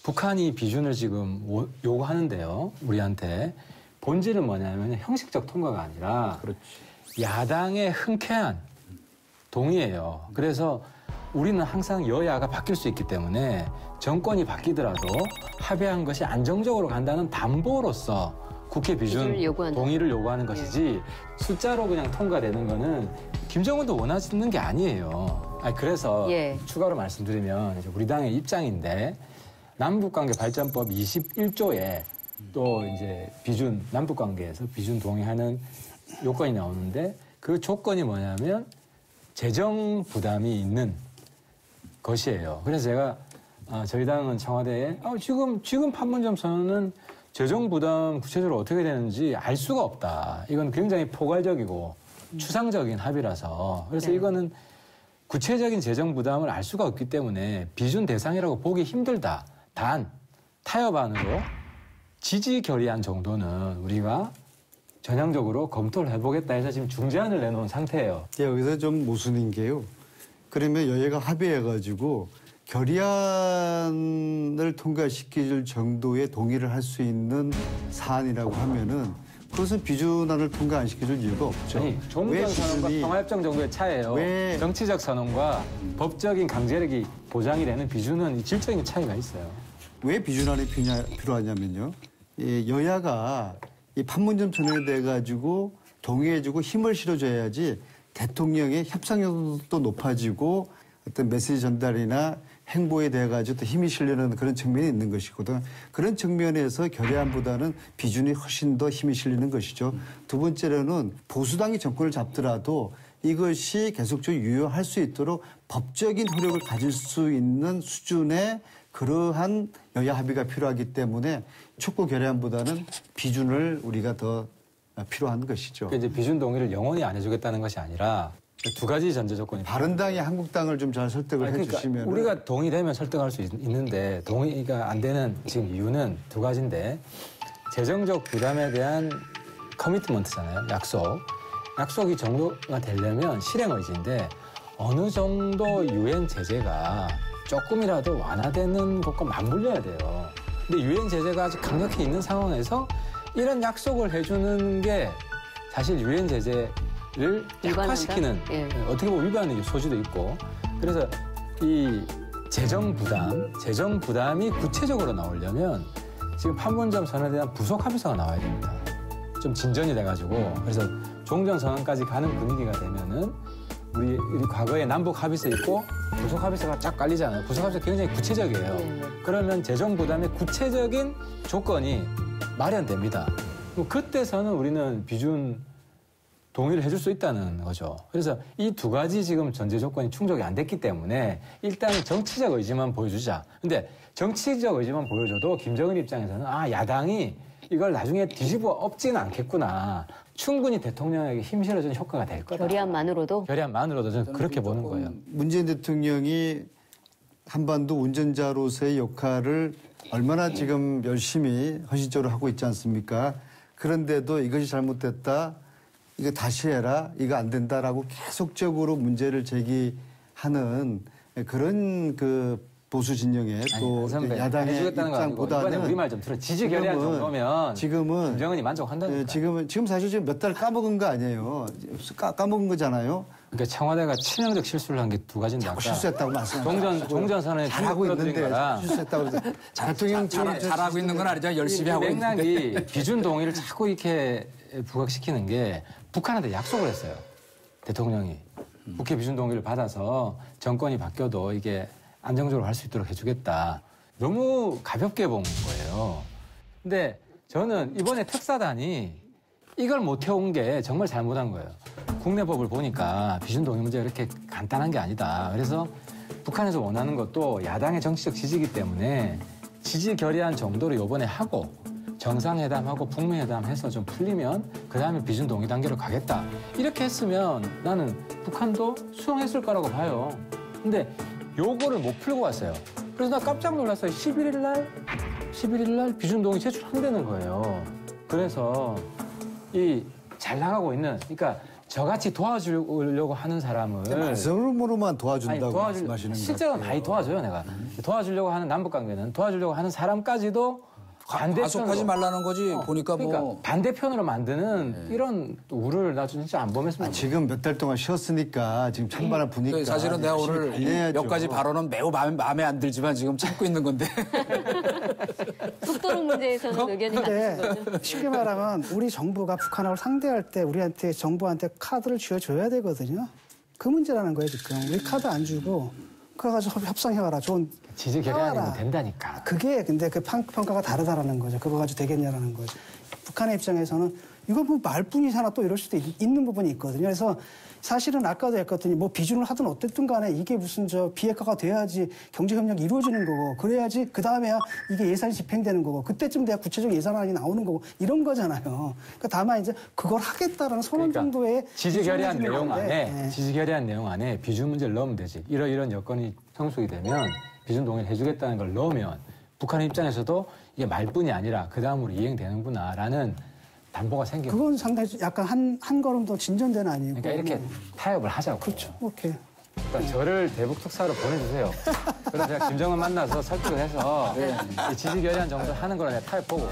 북한이 비준을 지금 요구하는데요. 우리한테. 본질은 뭐냐면 형식적 통과가 아니라 야당의 흔쾌한 동의예요. 그래서 우리는 항상 여야가 바뀔 수 있기 때문에 정권이 바뀌더라도 합의한 것이 안정적으로 간다는 담보로서 국회 비준 동의를 요구하는 것이지 숫자로 그냥 통과되는 거는 김정은도 원하는 게 아니에요. 그래서 추가로 말씀드리면 이제 우리 당의 입장인데 남북관계 발전법 21조에 또 이제 비준 남북관계에서 비준 동의하는 요건이 나오는데 그 조건이 뭐냐면 재정 부담이 있는 것이에요. 그래서 제가 저희 당은 청와대에 지금 판문점 선언은 재정 부담 구체적으로 어떻게 되는지 알 수가 없다. 이건 굉장히 포괄적이고 추상적인 합의라서 그래서 이거는 구체적인 재정 부담을 알 수가 없기 때문에 비준 대상이라고 보기 힘들다. 단 타협안으로 지지 결의안 정도는 우리가 전향적으로 검토를 해보겠다 해서 지금 중재안을 내놓은 상태예요. 여기서 좀 모순인 게요. 그러면 여야가 합의해가지고 결의안을 통과시킬 정도의 동의를 할 수 있는 사안이라고 하면은 그것은 비준안을 통과 안 시켜줄 이유가 없죠. 아니, 종전 선언과 평화협정 정도의 차이예요. 정치적 선언과 법적인 강제력이 보장이 되는 비준은 질적인 차이가 있어요. 왜 비준안이 필요하냐면요. 여야가 이 판문점 선언에 대해 가지고 동의해주고 힘을 실어줘야지 대통령의 협상력도 높아지고 어떤 메시지 전달이나 행보에 대해 가지고 또 힘이 실리는 그런 측면이 있는 것이거든. 그런 측면에서 결의안보다는 비준이 훨씬 더 힘이 실리는 것이죠. 두 번째로는 보수당이 정권을 잡더라도 이것이 계속적으로 유효할 수 있도록 법적인 효력을 가질 수 있는 수준의 그러한 여야 합의가 필요하기 때문에 촉구 결의안보다는 비준을 우리가 더 필요한 것이죠. 그러니까 이제 비준 동의를 영원히 안 해주겠다는 것이 아니라 두 가지 전제 조건이 바른당이 한국당을 좀 잘 설득을 해주시면 우리가 동의되면 설득할 수 있는데 동의가 안 되는 지금 이유는 두 가지인데 재정적 부담에 대한 커미트먼트잖아요. 약속이 정도가 되려면 실행 의지인데 어느 정도 유엔 제재가 조금이라도 완화되는 것과 맞물려야 돼요. 근데 유엔 제재가 아주 강력히 있는 상황에서 이런 약속을 해주는 게 사실 유엔 제재를 약화시키는 어떻게 보면 위반의 소지도 있고 그래서 이 재정 부담이 구체적으로 나오려면 지금 판문점 선언에 대한 부속 합의서가 나와야 됩니다. 좀 진전이 돼가지고 그래서 종전 선언까지 가는 분위기가 되면은 우리 과거에 남북 합의서 있고 부속 합의서가 쫙 깔리잖아요. 부속 합의서 굉장히 구체적이에요. 그러면 재정 부담의 구체적인 조건이 마련됩니다. 그때서는 우리는 비준 동의를 해줄 수 있다는 거죠. 그래서 이 두 가지 지금 전제 조건이 충족이 안 됐기 때문에 일단 정치적 의지만 보여주자. 근데 정치적 의지만 보여줘도 김정은 입장에서는 야당이 이걸 나중에 뒤집어 엎지는 않겠구나. 충분히 대통령에게 힘 실어주는 효과가 될 거다. 결의안만으로도 저는 그렇게 보는 거예요. 문재인 대통령이 한반도 운전자로서의 역할을 얼마나 지금 열심히 헌신적으로 하고 있지 않습니까? 그런데도 이것이 잘못됐다. 이거 다시 해라. 이거 안 된다라고 계속적으로 문제를 제기하는 그런 그 보수 진영의 또 야당의 입장보다는 우리 말 좀 들어. 지지 결의안 정도면 지금은 김정은이 만족한다니까. 지금 사실 지금 몇 달 까먹은 거 아니에요. 까먹은 거잖아요. 그러니까 청와대가 치명적 실수를 한 게 두 가지인데 자꾸 실수했다고 말씀하시죠. 종전 선언에 잘하고 있는데 실수했다고 그래서 대통령 잘하고 있는 건 아니죠. 열심히 하고 있는데. 맥락이 비준 동의를 자꾸 이렇게 부각시키는 게 북한한테 약속을 했어요. 대통령이 국회 비준 동의를 받아서 정권이 바뀌어도 이게 안정적으로 할 수 있도록 해주겠다. 너무 가볍게 본 거예요. 근데 저는 이번에 특사단이 이걸 못 해온 게 정말 잘못한 거예요. 국내법을 보니까 비준 동의 문제가 이렇게 간단한 게 아니다. 그래서 북한에서 원하는 것도 야당의 정치적 지지이기 때문에 지지 결의안 정도로 이번에 하고 정상회담하고 북미회담 해서 좀 풀리면 그다음에 비준 동의 단계로 가겠다. 이렇게 했으면 나는 북한도 수용했을 거라고 봐요. 근데 요거를 못 풀고 왔어요. 그래서 나 깜짝 놀랐어요. 11일 날 비준 동의 제출한다는 거예요. 그래서 이 잘 나가고 있는 그러니까 저같이 도와주려고 하는 사람을 말씀으로만 도와준다고 말씀하시는 거예요. 실제로 많이 도와줘요, 내가. 도와주려고 하는 남북관계는 도와주려고 하는 사람까지도 가속하지 말라는 거지. 보니까 그러니까 뭐 반대편으로 만드는 이런 우를 나 진짜 안 보면서 지금 몇 달 동안 쉬었으니까 지금 찬바람 부니까 사실은 내가 오늘 몇 가지 발언은 매우 마음에 안 들지만 지금 참고 있는 건데. 속도록 문제에서는 의견이 같으신 거죠? 쉽게 말하면 우리 정부가 북한하고 상대할 때 우리한테 정부한테 카드를 쥐어줘야 되거든요. 그 문제라는 거예요 지금. 우리 카드 안 주고 그거 가지고 협상해와라. 좋은 지지 결의안이면 된다니까. 그게 근데 그 평가가 다르다라는 거죠. 그거 가지고 되겠냐라는 거죠. 북한의 입장에서는 이거 뭐 말뿐이잖아 또 이럴 수도 있는 부분이 있거든요. 그래서 사실은 아까도 했거든요. 뭐 비준을 하든 어쨌든 간에 이게 무슨 비핵화가 돼야지 경제협력이 이루어지는 거고 그래야지 그 다음에야 이게 예산이 집행되는 거고 그때쯤 돼야 구체적 예산안이 나오는 거고 이런 거잖아요. 그러니까 다만 이제 그걸 하겠다라는 선언 정도의 지지 결의안 내용 안에 지지 결의안 내용 안에 비준 문제를 넣으면 되지. 이런 여건이 성숙이 되면 비준 동의를 해주겠다는 걸 넣으면 북한의 입장에서도 이게 말뿐이 아니라 그 다음으로 이행되는구나라는 담보가 생기고. 그건 상당히 약간 한 걸음 더 진전된 아니고. 그러니까 이렇게 타협을 하자고. 그렇죠. 오케이. 그러니까 저를 대북 특사로 보내주세요. 그래서 제가 김정은 만나서 설득을 해서 이 지지 결의안 정도 하는 거를 내가 타협 보고.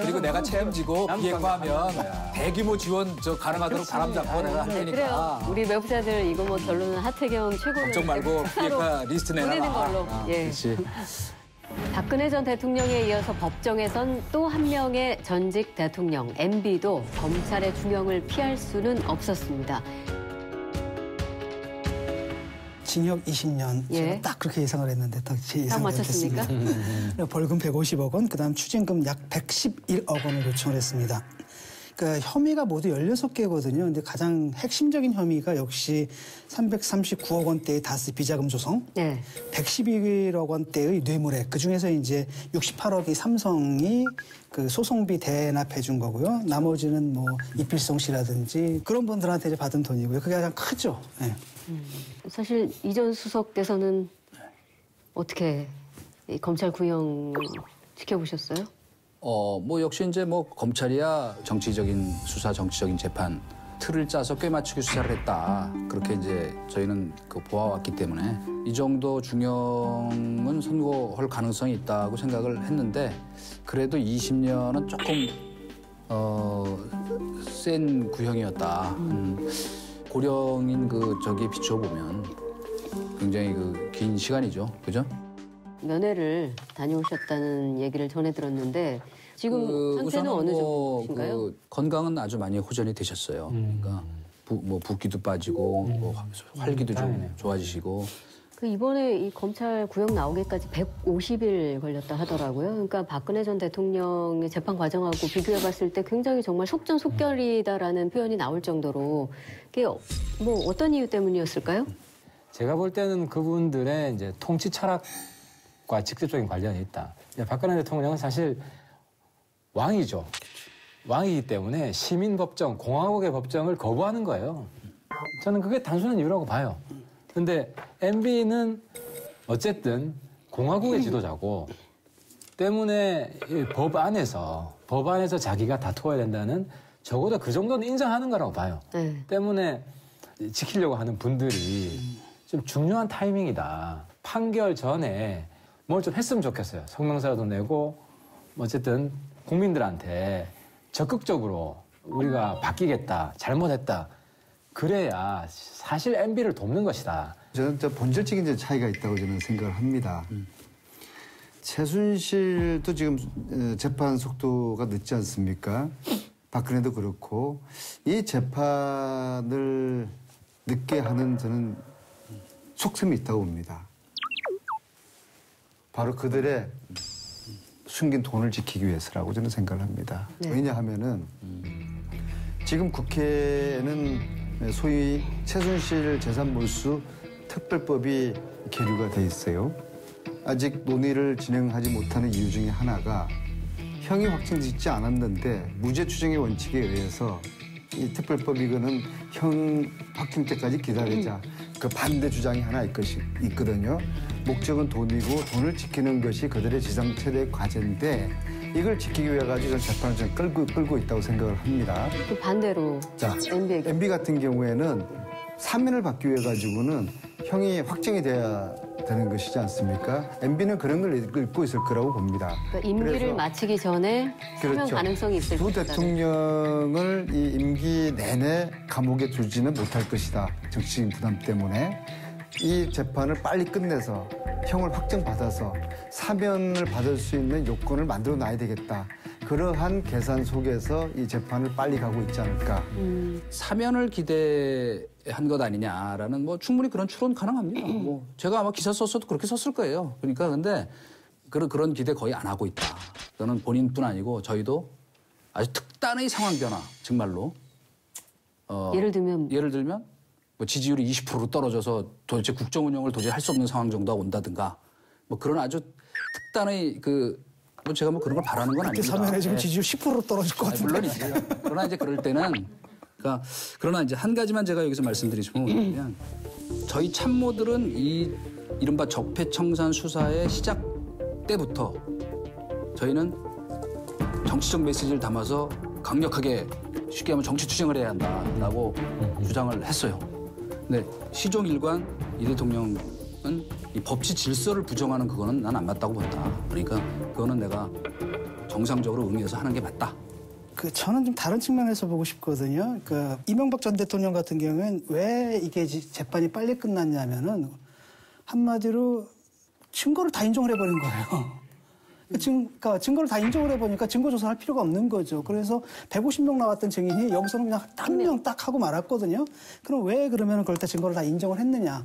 그리고 내가 책임지고 비핵화하면 대규모 지원 가능하도록 바람 잡고 내가 할 테니까. 그래요. 우리 매부자들 이거 뭐 결론은 하태경 최고는 걱정 말고 비핵화 리스트 내놔라. 보내는 걸로. 예. 그렇지. 박근혜 전 대통령에 이어서 법정에선 또 한 명의 전직 대통령 MB도 검찰의 중형을 피할 수는 없었습니다. 징역 20년. 예. 제가 딱 그렇게 예상을 했는데 딱 제 예상이 맞췄습니까? 벌금 150억 원, 그다음 추징금 약 111억 원을 요청을 했습니다. 그러니까 혐의가 모두 16개거든요. 근데 가장 핵심적인 혐의가 역시 339억 원대의 다스 비자금 조성, 네. 111억 원대의 뇌물액, 그중에서 이제 68억이 삼성이 그 소송비 대납해 준 거고요. 나머지는 뭐 이필성 씨라든지 그런 분들한테 이제 받은 돈이고요. 그게 가장 크죠. 네. 사실 이전 수석 때서는 어떻게 이 검찰 구형 지켜보셨어요? 뭐 역시 이제 뭐 검찰이야 정치적인 수사, 정치적인 재판 틀을 짜서 꽤 맞추기 수사를 했다. 그렇게 이제 저희는 보아왔기 때문에 이 정도 중형은 선고할 가능성이 있다고 생각을 했는데 그래도 20년은 조금 센 구형이었다. 고령인 저기에 비춰보면 굉장히 긴 시간이죠. 그죠? 면회를 다녀오셨다는 얘기를 전해 들었는데 지금 상태는 어느 정도인가요? 건강은 아주 많이 호전이 되셨어요. 그러니까 붓기도 빠지고 뭐 활기도 좀 좋아지시고. 이번에 이 검찰 구형 나오기까지 150일 걸렸다 하더라고요. 그러니까 박근혜 전 대통령의 재판 과정하고 비교해봤을 때 굉장히 정말 속전속결이다라는 표현이 나올 정도로 그게 뭐 어떤 이유 때문이었을까요? 제가 볼 때는 그분들의 이제 통치 철학과 직접적인 관련이 있다. 박근혜 대통령은 사실 왕이죠. 왕이기 때문에 시민법정, 공화국의 법정을 거부하는 거예요. 저는 그게 단순한 이유라고 봐요. 근데 MB는 어쨌든 공화국의 지도자고 때문에 법 안에서 자기가 다투어야 된다는 적어도 그 정도는 인정하는 거라고 봐요. 때문에 지키려고 하는 분들이 좀 중요한 타이밍이다. 판결 전에 뭘 좀 했으면 좋겠어요. 성명서라도 내고 어쨌든 국민들한테 적극적으로 우리가 바뀌겠다, 잘못했다. 그래야 사실 MB를 돕는 것이다. 저는 본질적인 차이가 있다고 저는 생각을 합니다. 최순실도 지금 재판 속도가 늦지 않습니까? 박근혜도 그렇고 이 재판을 늦게 하는 저는 속셈이 있다고 봅니다. 바로 그들의 숨긴 돈을 지키기 위해서라고 저는 생각을 합니다. 네. 왜냐하면은 지금 국회는 소위 최순실 재산몰수 특별법이 계류가 돼 있어요. 아직 논의를 진행하지 못하는 이유 중에 하나가 형이 확정짓지 않았는데 무죄 추정의 원칙에 의해서 이 특별법 이거는 형 확정 때까지 기다리자. 그 반대 주장이 하나 있거든요. 목적은 돈이고 돈을 지키는 것이 그들의 지상 최대 과제인데 이걸 지키기 위해 가지고 재판을 좀 끌고 있다고 생각을 합니다. 또 반대로 MB 같은 경우에는 사면을 받기 위해 가지고는 형이 확정이 돼야 되는 것이지 않습니까? MB는 그런 걸 읽고 있을 거라고 봅니다. 그러니까 임기를 마치기 전에 사면 그렇죠. 가능성이 있을 두 것이다. 대통령을 이 임기 내내 감옥에 두지는 못할 것이다. 정치적인 부담 때문에. 이 재판을 빨리 끝내서 형을 확정받아서 사면을 받을 수 있는 요건을 만들어 놔야 되겠다. 그러한 계산 속에서 이 재판을 빨리 가고 있지 않을까. 사면을 기대한 것 아니냐라는 뭐 충분히 그런 추론 가능합니다. 뭐 제가 아마 기사 썼어도 그렇게 썼을 거예요. 그러니까 근데 그런 기대 거의 안 하고 있다. 저는 본인뿐 아니고 저희도 아주 특단의 상황 변화 정말로 예를 들면 뭐 지지율이 20%로 떨어져서 도대체 국정 운영을 도저히 할 수 없는 상황 정도가 온다든가 뭐 그런 아주 특단의 뭐 제가 뭐 그런 걸 바라는 건 아닙니다. 사면에 지금 지지율 10%로 떨어질 것 같은데. 물론이죠. 그러나 이제 그럴 때는 그러나 이제 한 가지만 제가 여기서 말씀드리면 저희 참모들은 이 이른바 적폐청산 수사의 시작 때부터 저희는 정치적 메시지를 담아서 강력하게 쉽게 하면 정치 투쟁을 해야 한다라고 주장을 했어요. 근데 시종일관 이 대통령은 이 법치 질서를 부정하는 그거는 난 안 맞다고 본다. 그러니까 그거는 내가 정상적으로 응해서 하는 게 맞다. 저는 좀 다른 측면에서 보고 싶거든요. 이명박 전 대통령 같은 경우에는 왜 이게 재판이 빨리 끝났냐면은 한마디로 증거를 다 인정을 해버린 거예요. 그러니까 증거를 다 인정을 해보니까 증거 조사할 필요가 없는 거죠. 그래서 150명 나왔던 증인이 여기서는 그냥 한 명 딱 하고 말았거든요. 그럼 왜 그러면 그럴 때 증거를 다 인정을 했느냐.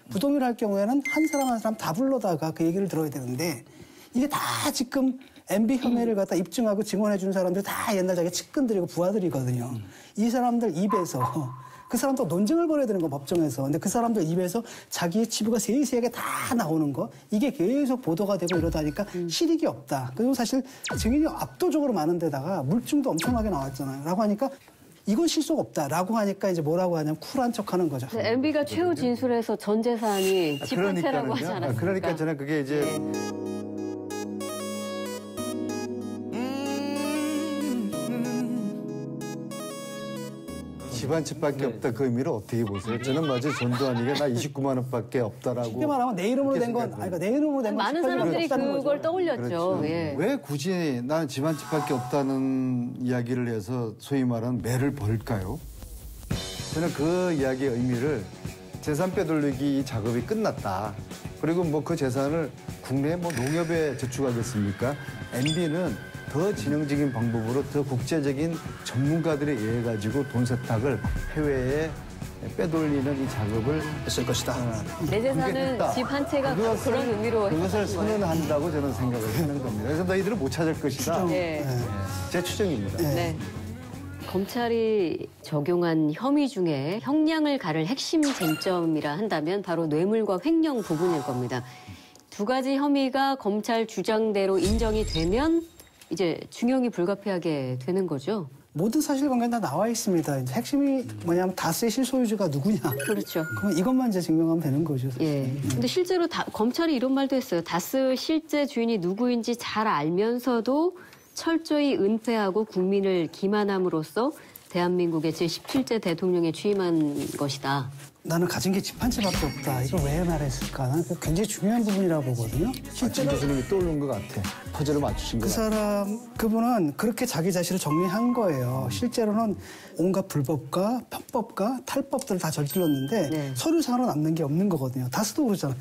부동의를 할 경우에는 한 사람 한 사람 다 불러다가 그 얘기를 들어야 되는데 이게 다 지금 MB 혐의를 갖다 입증하고 증언해 주는 사람들 다 옛날 자기 측근들이고 부하들이거든요. 이 사람들 입에서 그 사람도 논쟁을 벌여야 되는 거 법정에서. 근데 그 사람들 입에서 자기의 치부가 세세하게 다 나오는 거. 이게 계속 보도가 되고 이러다니까 실익이 없다. 그리고 사실 증인이 압도적으로 많은 데다가 물증도 엄청나게 나왔잖아요. 라고 하니까 이건 실속 없다라고 하니까 이제 뭐라고 하냐면 쿨한 척하는 거죠. MB가 최후 진술에서 전 재산이 집한채라고 하지 않았습니까? 그러니까 저는 그게 이제 집안집밖에 없다 그 의미를 어떻게 보세요? 저는 마치 전두환이가 나 29만 원밖에 없다라고. 쉽게 말하면 내 이름으로 된 건 그러니까 내 이름으로 된 건 많은 사람들이 그걸 떠올렸죠. 그렇죠. 예. 왜 굳이 나는 집안집밖에 없다는 이야기를 해서 소위 말하는 매를 벌까요? 저는 그 이야기의 의미를 재산 빼돌리기 작업이 끝났다. 그리고 뭐 그 재산을 국내 뭐 농협에 저축하겠습니까? MB는 더 지능적인 방법으로 더 국제적인 전문가들에 의해 가지고 돈 세탁을 해외에 빼돌리는 이 작업을 했을 것이다. 내 재산은 집 한 채가 그런 의미로 그것을 선언한다고 저는 생각을 하는 겁니다. 그래서 너희들은 못 찾을 것이다. 네. 제 추정입니다. 네. 검찰이 적용한 혐의 중에 형량을 가를 핵심 쟁점이라 한다면 바로 뇌물과 횡령 부분일 겁니다. 두 가지 혐의가 검찰 주장대로 인정이 되면 이제 중형이 불가피하게 되는 거죠. 모든 사실관계는 다 나와 있습니다. 이제 핵심이 뭐냐면 다스의 실소유주가 누구냐. 그렇죠. 그러면 이것만 이제 증명하면 되는 거죠. 사실. 예. 근데 실제로 검찰이 이런 말도 했어요. 다스 실제 주인이 누구인지 잘 알면서도 철저히 은폐하고 국민을 기만함으로써 대한민국의 제17대 대통령에 취임한 것이다. 나는 가진 게 집 한 채밖에 없다. 이걸 왜 말했을까? 나는 굉장히 중요한 부분이라고 보거든요. 실제로 교수님이 떠오른 것 같아. 퍼즐을 맞추신 것 같아. 그분은 그렇게 자기 자신을 정리한 거예요. 실제로는 온갖 불법과 편법과 탈법들을 다 저질렀는데 네. 서류상으로 남는 게 없는 거거든요. 다스도 그러잖아요.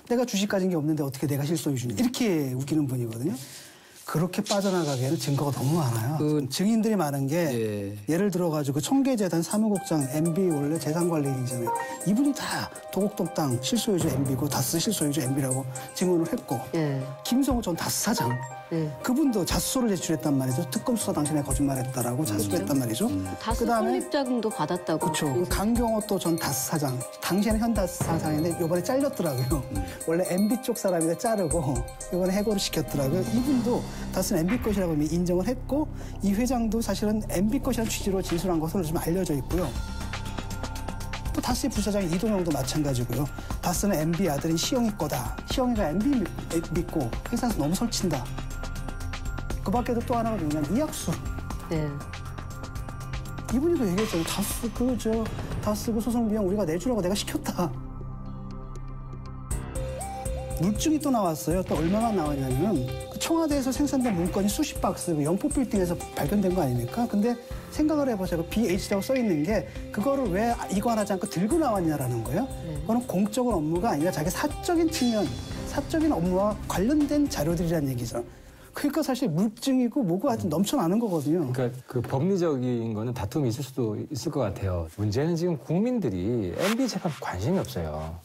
내가 주식 가진 게 없는데 어떻게 내가 실소유주냐. 이렇게 웃기는 분이거든요. 그렇게 빠져나가기에는 증거가 너무 많아요. 증인들이 많은 게 예를 들어가지고 청계재단 사무국장 MB 원래 재산관리인이잖아요. 이분이 다 도곡동 땅 실소유주 MB고 다스 실소유주 MB라고 증언을 했고 김성호 전 다스 사장 그분도 자수서를 제출했단 말이죠. 특검 수사 당시에 거짓말했다라고 자수했단 말이죠. 다스 설립자금도 받았다고. 그렇죠. 강경호 또 전 다스 사장. 당시에는 현 다스 사장인데 이번에 잘렸더라고요. 원래 MB 쪽 사람인데 자르고 이번에 해고를 시켰더라고요. 이분도 다스는 MB 것이라고 이미 인정을 했고 이 회장도 사실은 MB 것이라는 취지로 진술한 것으로 좀 알려져 있고요. 또 다스의 부사장인 이동영도 마찬가지고요. 다스는 MB 아들인 시영이 거다. 시영이가 MB 믿고 회사에서 너무 설친다. 그 밖에도 또 하나가 뭐냐면 이학수. 네. 이분이도 얘기했잖아요. 다스 그 소송 비용 우리가 내주라고 내가 시켰다. 물증이 또 나왔어요. 또 얼마나 나왔냐면 그 청와대에서 생산된 문건이 수십 박스 영포 빌딩에서 발견된 거 아닙니까? 근데 생각을 해보세요. BH라고 써 있는 게 그거를 왜 이관하지 않고 들고 나왔냐라는 거예요. 그거는 공적인 업무가 아니라 자기 사적인 측면, 사적인 업무와 관련된 자료들이라는 얘기죠. 그러니까 사실 물증이고 뭐고 하여튼 넘쳐나는 거거든요. 그러니까 그 법리적인 거는 다툼이 있을 수도 있을 것 같아요. 문제는 지금 국민들이 MB 재판 관심이 없어요.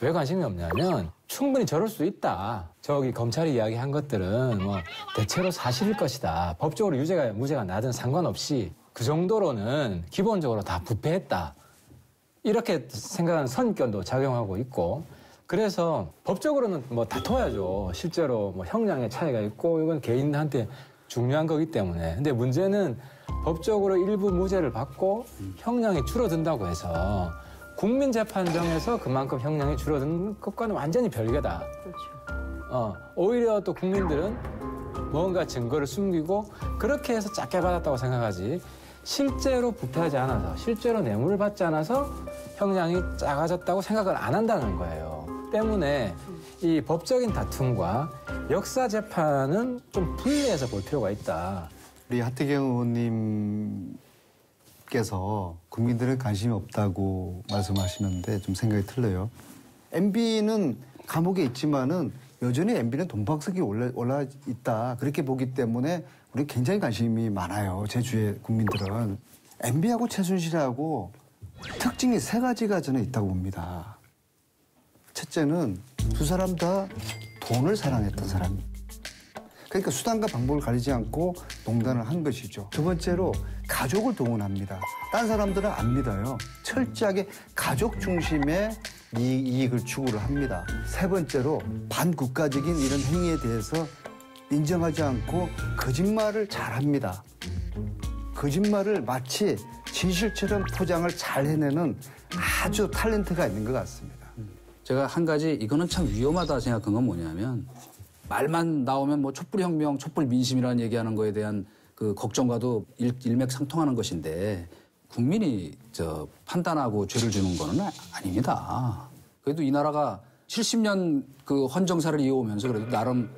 왜 관심이 없냐면 충분히 저럴 수 있다. 저기 검찰이 이야기한 것들은 뭐 대체로 사실일 것이다. 법적으로 무죄가 나든 상관없이 그 정도로는 기본적으로 다 부패했다. 이렇게 생각하는 선입견도 작용하고 있고 그래서 법적으로는 뭐 다퉈야죠. 실제로 뭐 형량의 차이가 있고 이건 개인한테 중요한 거기 때문에. 근데 문제는 법적으로 일부 무죄를 받고 형량이 줄어든다고 해서 국민재판정에서 그만큼 형량이 줄어드는 것과는 완전히 별개다. 그렇죠. 오히려 또 국민들은 뭔가 증거를 숨기고 그렇게 해서 작게 받았다고 생각하지 실제로 부패하지 않아서 실제로 뇌물을 받지 않아서 형량이 작아졌다고 생각을 안 한다는 거예요. 때문에 이 법적인 다툼과 역사 재판은 좀 분리해서 볼 필요가 있다. 우리 하태경 의원님께서 국민들은 관심이 없다고 말씀하시는데 좀 생각이 틀려요. MB는 감옥에 있지만은 여전히 MB는 돈박스기에 올라 있다. 그렇게 보기 때문에 우리 굉장히 관심이 많아요. 제 주위의 국민들은. MB하고 최순실하고 특징이 세 가지가 저는 있다고 봅니다. 첫째는 두 사람 다 돈을 사랑했던 사람입니다. 그러니까 수단과 방법을 가리지 않고 농단을 한 것이죠. 두 번째로 가족을 동원합니다. 딴 사람들은 안 믿어요. 철저하게 가족 중심의 이익을 추구를 합니다. 세 번째로 반국가적인 이런 행위에 대해서 인정하지 않고 거짓말을 잘합니다. 거짓말을 마치 진실처럼 포장을 잘 해내는 아주 탤런트가 있는 것 같습니다. 제가 한 가지 이거는 참 위험하다 생각한 건 뭐냐면 말만 나오면 뭐 촛불혁명, 촛불민심이라는 얘기하는 거에 대한 그 걱정과도 일맥상통하는 것인데 국민이 판단하고 죄를 주는 거는 아닙니다. 그래도 이 나라가 70년 그 헌정사를 이어오면서 그래도 나름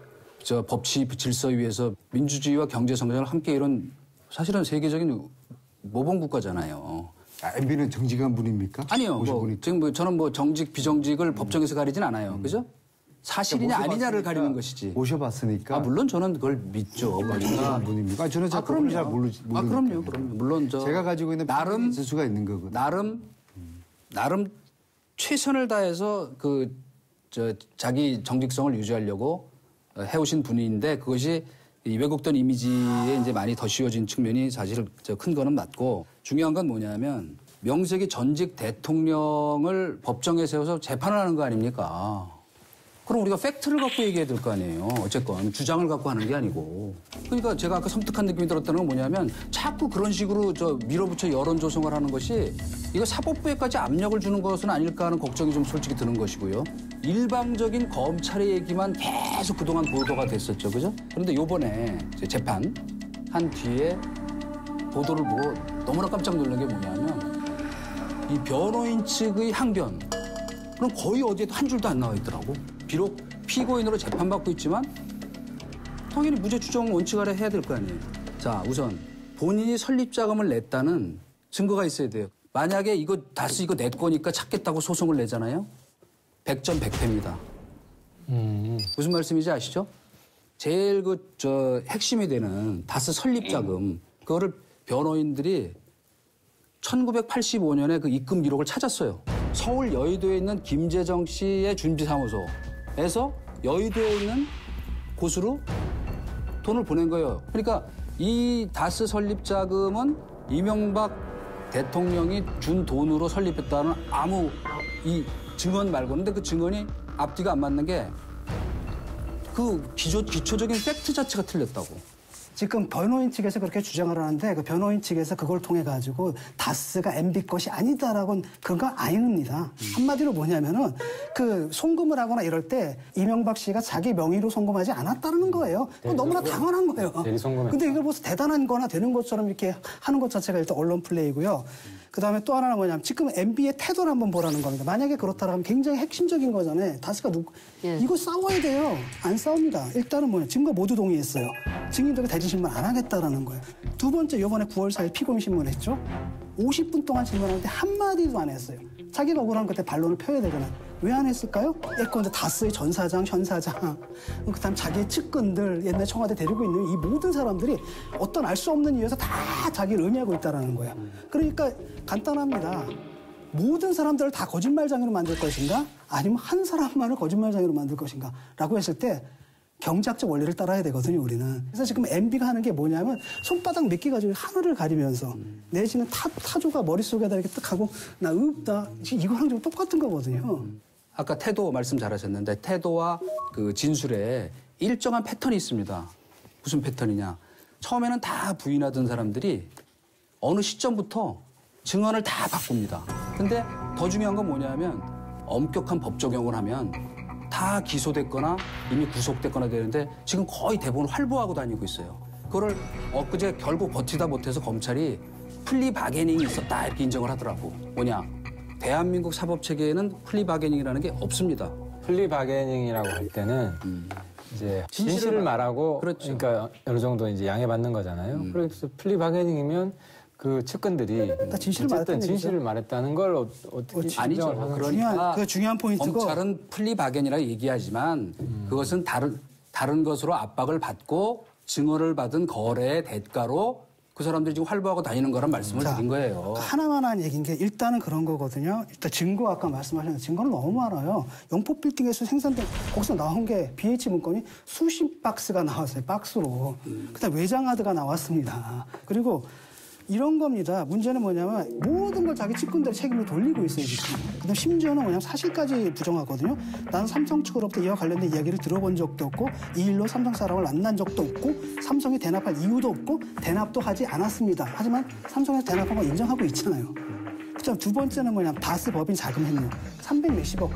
법치 질서 위에서 민주주의와 경제 성장을 함께 이룬 사실은 세계적인 모범 국가잖아요. MB는 정직한 분입니까? 아니요. 지금 저는 정직, 비정직을 법정에서 가리진 않아요. 그죠? 사실이냐 아니냐를 가리는 것이지. 모셔봤으니까. 물론 저는 그걸 믿죠. 정직한 분입니까? 저는 그럼요. 잘 모르니까. 그럼요. 물론 제가 가지고 있는 나름 있을 수가 있는 거거든요. 나름 최선을 다해서 자기 정직성을 유지하려고 해오신 분인데 그것이 이 왜곡된 이미지에 이제 많이 더 씌워진 측면이 사실 큰 거는 맞고 중요한 건 뭐냐면 명색이 전직 대통령을 법정에 세워서 재판을 하는 거 아닙니까? 그럼 우리가 팩트를 갖고 얘기해야 될 거 아니에요. 어쨌건 주장을 갖고 하는 게 아니고. 그러니까 제가 아까 섬뜩한 느낌이 들었다는 건 뭐냐면 자꾸 그런 식으로 밀어붙여 여론 조성을 하는 것이 이거 사법부에까지 압력을 주는 것은 아닐까 하는 걱정이 좀 솔직히 드는 것이고요. 일방적인 검찰의 얘기만 계속 그동안 보도가 됐었죠. 그죠? 그런데 요번에 재판 한 뒤에 보도를 보고 너무나 깜짝 놀란 게 뭐냐면 이 변호인 측의 항변 그럼 거의 어디에도 한 줄도 안 나와 있더라고. 비록 피고인으로 재판받고 있지만 당연히 무죄 추정 원칙 아래 해야 될 거 아니에요. 자, 우선 본인이 설립자금을 냈다는 증거가 있어야 돼요. 만약에 이거 다스 이거 내 거니까 찾겠다고 소송을 내잖아요. 100점 100패입니다. 무슨 말씀인지 아시죠? 제일 핵심이 되는 다스 설립자금 그거를 변호인들이 1985년에 그 입금 기록을 찾았어요. 서울 여의도에 있는 김재정 씨의 준비사무소에서 여의도에 있는 곳으로 돈을 보낸 거예요. 그러니까 이 다스 설립 자금은 이명박 대통령이 준 돈으로 설립했다는 아무 이 증언 말고는 근데 그 증언이 앞뒤가 안 맞는 게 그 기초적인 팩트 자체가 틀렸다고. 지금 변호인 측에서 그렇게 주장을 하는데 그 변호인 측에서 그걸 통해 가지고 다스가 MB 것이 아니다라고는 그런 건 아닙니다. 한마디로 뭐냐면은 그 송금을 하거나 이럴 때 이명박 씨가 자기 명의로 송금하지 않았다는 거예요. 너무나 당연한 거예요. 근데 이걸 무슨 대단한 거나 되는 것처럼 이렇게 하는 것 자체가 일단 언론 플레이고요. 그다음에 또 하나는 뭐냐면 지금 MB의 태도를 한번 보라는 겁니다. 만약에 그렇다면 굉장히 핵심적인 거잖아요. 다스가 이거 싸워야 돼요. 안 싸웁니다. 일단은 뭐냐 증거 모두 동의했어요. 증인들에게 대질 신문 안 하겠다라는 거예요. 두 번째 이번에 9월 4일 피고인 신문했죠. 50분 동안 질문하는데 한마디도 안 했어요. 자기가 억울한 그때 반론을 펴야 되잖아요. 왜 안 했을까요? 예컨대 다스의 전 사장, 현 사장, 그다음 자기의 측근들, 옛날 청와대 데리고 있는 이 모든 사람들이 어떤 알 수 없는 이유에서 다 자기를 의미하고 있다는 거예요. 그러니까 간단합니다. 모든 사람들을 다 거짓말장애로 만들 것인가? 아니면 한 사람만을 거짓말장애로 만들 것인가? 라고 했을 때 경제학적 원리를 따라야 되거든요, 우리는. 그래서 지금 MB가 하는 게 뭐냐면 손바닥 몇 개 가지고 하늘을 가리면서 내지는 타조가 머릿속에다 이렇게 딱 하고 나 이거랑 좀 똑같은 거거든요. 아까 태도 말씀 잘하셨는데 태도와 그 진술에 일정한 패턴이 있습니다. 무슨 패턴이냐. 처음에는 다 부인하던 사람들이 어느 시점부터 증언을 다 바꿉니다. 근데 더 중요한 건 뭐냐면 엄격한 법 적용을 하면 다 기소됐거나 이미 구속됐거나 되는데 지금 거의 대부분 활보하고 다니고 있어요. 그거를 엊그제 결국 버티다 못해서 검찰이 플리 바게닝이 있었다 이렇게 인정을 하더라고. 뭐냐. 대한민국 사법체계에는 플리 바게닝이라는 게 없습니다. 플리 바게닝이라고 할 때는 이제 진실을 말하고 그렇죠. 그러니까 어느 정도 이제 양해받는 거잖아요. 그래서 플리 바게닝이면 그 측근들이 진실을 말했다는 걸 어떻게 아니죠. 그러니까 그 중요한 포인트고 검찰은 플리 바겐이라고 얘기하지만 그것은 다른 것으로 압박을 받고 증언을 받은 거래의 대가로 그 사람들이 지금 활보하고 다니는 거란 말씀을 드린 거예요. 하나만 한 얘기인 게 일단은 그런 거거든요. 일단 증거 아까 말씀하셨는데 증거는 너무 많아요. 영포 빌딩에서 생산된 거기서 나온 게 BH 문건이 수십 박스가 나왔어요. 박스로. 그다음 외장하드가 나왔습니다. 그리고 이런 겁니다. 문제는 뭐냐면 모든 걸 자기 측근들 책임을 돌리고 있어요, 지금. 그다음 심지어는 뭐냐면 사실까지 부정하거든요. 나는 삼성 측으로부터 이와 관련된 이야기를 들어본 적도 없고 이 일로 삼성 사람을 만난 적도 없고 삼성이 대납할 이유도 없고 대납도 하지 않았습니다. 하지만 삼성에서 대납한 거 인정하고 있잖아요. 그다음 두 번째는 뭐냐면 다스 법인 자금 횡령 300 몇십억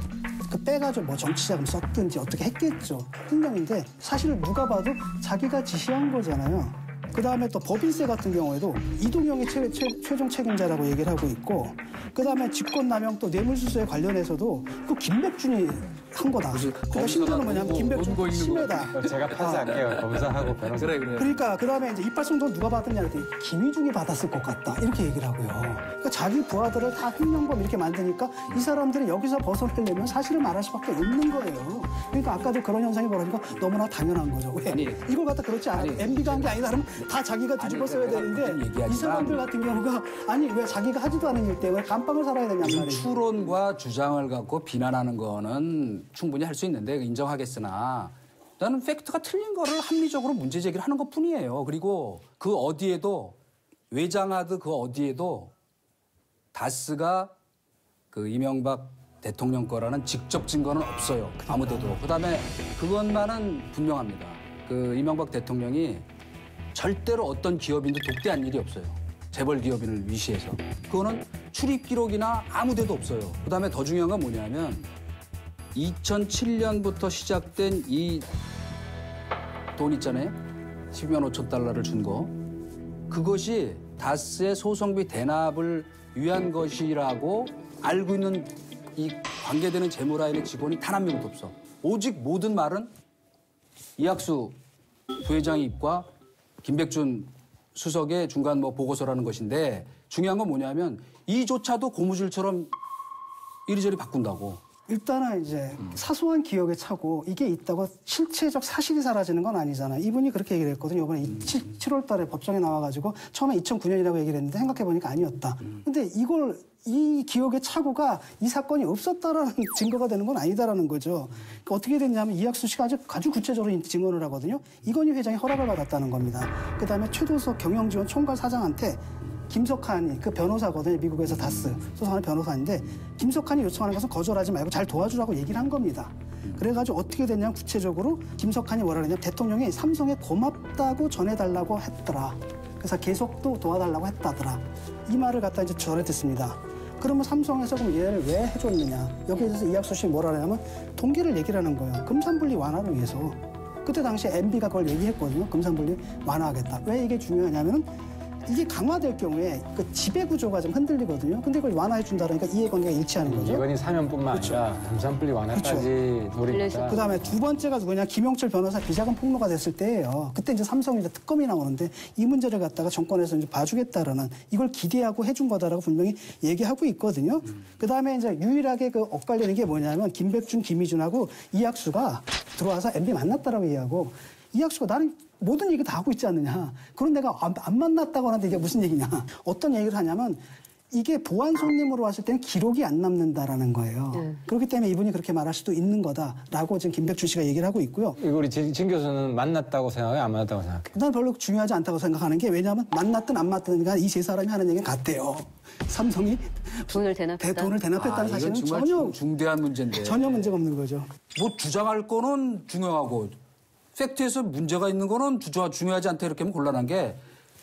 그 빼가지고 뭐 정치자금 썼든지 어떻게 했겠죠. 횡령인데 사실 누가 봐도 자기가 지시한 거잖아요. 그 다음에 또 법인세 같은 경우에도 이동영이 최종 책임자라고 얘기를 하고 있고 그 다음에 직권남용 또 뇌물수수에 관련해서도 그 김백준이 한 거다. 그러니까 심지어는 뭐냐면 김백준 심해다. 제가 판사할게요. 검사하고 변호사. 그래. 그러니까 그 다음에 이제 이빨성 돈 누가 받았냐 그랬더니 김희중이 받았을 것 같다. 이렇게 얘기를 하고요. 그러니까 자기 부하들을 다 횡령범 이렇게 만드니까 이 사람들이 여기서 벗어나려면 사실을 말할 수밖에 없는 거예요. 그러니까 아까도 그런 현상이 벌어지니까 너무나 당연한 거죠. 왜? 아니, 이걸 갖다 그렇지 않아요. MB가 한 게 아니다 그러면 다 자기가 뒤집어 써야 되는데 이 사람들 같은 경우가 아니 왜 자기가 하지도 않은 일 때문에 감방을 살아야 되냐 말이에요. 추론과 주장을 갖고 비난하는 거는 충분히 할 수 있는데 인정하겠으나 나는 팩트가 틀린 거를 합리적으로 문제 제기를 하는 것뿐이에요. 그리고 그 어디에도 외장하드 그 어디에도 다스가 그 이명박 대통령 거라는 직접 증거는 없어요. 아무데도. 그다음에 그것만은 분명합니다. 그 이명박 대통령이 절대로 어떤 기업인도 독대한 일이 없어요. 재벌 기업인을 위시해서. 그거는 출입 기록이나 아무데도 없어요. 그다음에 더 중요한 건 뭐냐면 2007년부터 시작된 이 돈 있잖아요. 12만 5천 달러를 준 거. 그것이 다스의 소송비 대납을 위한 것이라고 알고 있는 이 관계되는 재무라인의 직원이 단 한 명도 없어. 오직 모든 말은 이학수 부회장의 입과 김백준 수석의 중간 뭐 보고서라는 것인데 중요한 건 뭐냐면 이조차도 고무줄처럼 이리저리 바꾼다고. 일단은 이제 사소한 기억의 차고 이게 있다고 실체적 사실이 사라지는 건 아니잖아요. 이분이 그렇게 얘기를 했거든요. 이번에 7월 달에 법정에 나와가지고 처음에 2009년이라고 얘기를 했는데 생각해보니까 아니었다. 근데 이 기억의 착오가 이 사건이 없었다라는 증거가 되는 건 아니다라는 거죠. 그러니까 어떻게 됐냐면 이학수 씨가 아주 구체적으로 증언을 하거든요. 이건희 회장이 허락을 받았다는 겁니다. 그다음에 최도석 경영지원 총괄 사장한테 김석환이 그 변호사거든요. 미국에서 다스 소송하는 변호사인데 김석환이 요청하는 것은 거절하지 말고 잘 도와주라고 얘기를 한 겁니다. 그래가지고 어떻게 됐냐면 구체적으로 김석환이 뭐라 그랬냐면 대통령이 삼성에 고맙다고 전해달라고 했더라. 그래서 계속 또 도와달라고 했다더라. 이 말을 갖다 이제 전해 듣습니다. 그러면 삼성에서 그럼 얘를 왜 해줬느냐. 여기에 대해서 이학수 씨 뭐라 하냐면 동기를 얘기를 하는 거예요. 금산분리 완화를 위해서. 그때 당시에 MB가 그걸 얘기했거든요. 금산분리 완화하겠다. 왜 이게 중요하냐면은 이게 강화될 경우에 그 지배 구조가 좀 흔들리거든요. 근데 이걸 완화해 준다 그러니까 이해관계가 일치하는 거죠. 이건희 사면뿐만 아니라 금산분리 완화까지 노립니다. 그다음에 두 번째가 누구냐? 김영철 변호사 비자금 폭로가 됐을 때예요. 그때 이제 삼성 이제 특검이 나오는데 이 문제를 갖다가 정권에서 이제 봐주겠다라는 이걸 기대하고 해준 거다라고 분명히 얘기하고 있거든요. 그다음에 이제 유일하게 그 엇갈리는 게 뭐냐면 김백준, 김희준하고 이학수가 들어와서 MB 만났다라고 얘기하고 이학수가 나는 모든 얘기 다 하고 있지 않느냐. 그런 내가 안 만났다고 하는데 이게 무슨 얘기냐. 어떤 얘기를 하냐면 이게 보안 손님으로 왔을 때는 기록이 안 남는다라는 거예요. 그렇기 때문에 이분이 그렇게 말할 수도 있는 거다라고 지금 김백준 씨가 얘기를 하고 있고요. 이거 우리 진 교수는 만났다고 생각해요? 안 만났다고 생각해요? 난 별로 중요하지 않다고 생각하는 게 왜냐하면 만났든 안 만났든 이 세 사람이 하는 얘기는 같대요. 삼성이 돈을 대납했다는 사실은 이건 정말 전혀 중대한 문제인데. 전혀 문제가 없는 거죠. 뭐 주장할 거는 중요하고 팩트에서 문제가 있는 거는 중요하지 않다 이렇게 하면 곤란한 게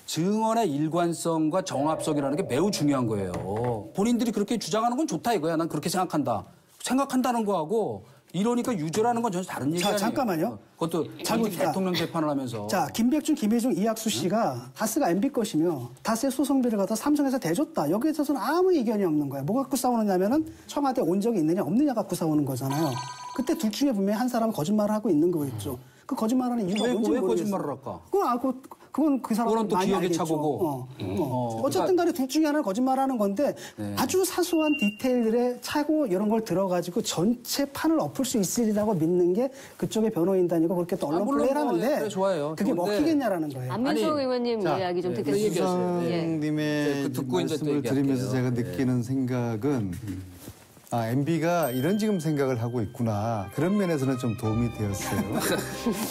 증언의 일관성과 정합성이라는 게 매우 중요한 거예요. 본인들이 그렇게 주장하는 건 좋다 이거야. 난 그렇게 생각한다. 생각한다는 거하고 이러니까 유죄라는 건 전혀 다른 얘기 아니에요. 잠깐만요. 그것도 대통령 재판을 하면서. 자, 김백준, 김혜중, 이학수 씨가 다스가 MB 것이며 다스의 소송비를 갖다 삼성에서 대줬다. 여기에 있어서는 아무 이견이 없는 거예요. 뭐 갖고 싸우느냐면은 청와대 온 적이 있느냐 없느냐 갖고 싸우는 거잖아요. 그때 둘 중에 분명히 한 사람은 거짓말을 하고 있는 거겠죠. 그 거짓말하는 이유가 뭔지 모르겠어요. 왜 거짓말을 할까? 그건 그 사람은 또 많이 기억에 알겠죠. 차고고. 어쨌든 간에 둘 중에 하나는 거짓말하는 건데 네. 아주 사소한 디테일들에 차고 이런 걸 들어가지고 전체 판을 엎을 수 있으리라고 믿는 게 그쪽의 변호인단이고 그렇게 또 언론 플레이를 하는데 네, 좋아요. 그게 먹히겠냐라는 거예요. 안민석 의원님 이야기 좀 듣겠습니다. 님의 듣고 이제 또 말씀을 들으면서 제가 얘기할게요. 느끼는 생각은 MB가 이런 지금 생각을 하고 있구나. 그런 면에서는 좀 도움이 되었어요.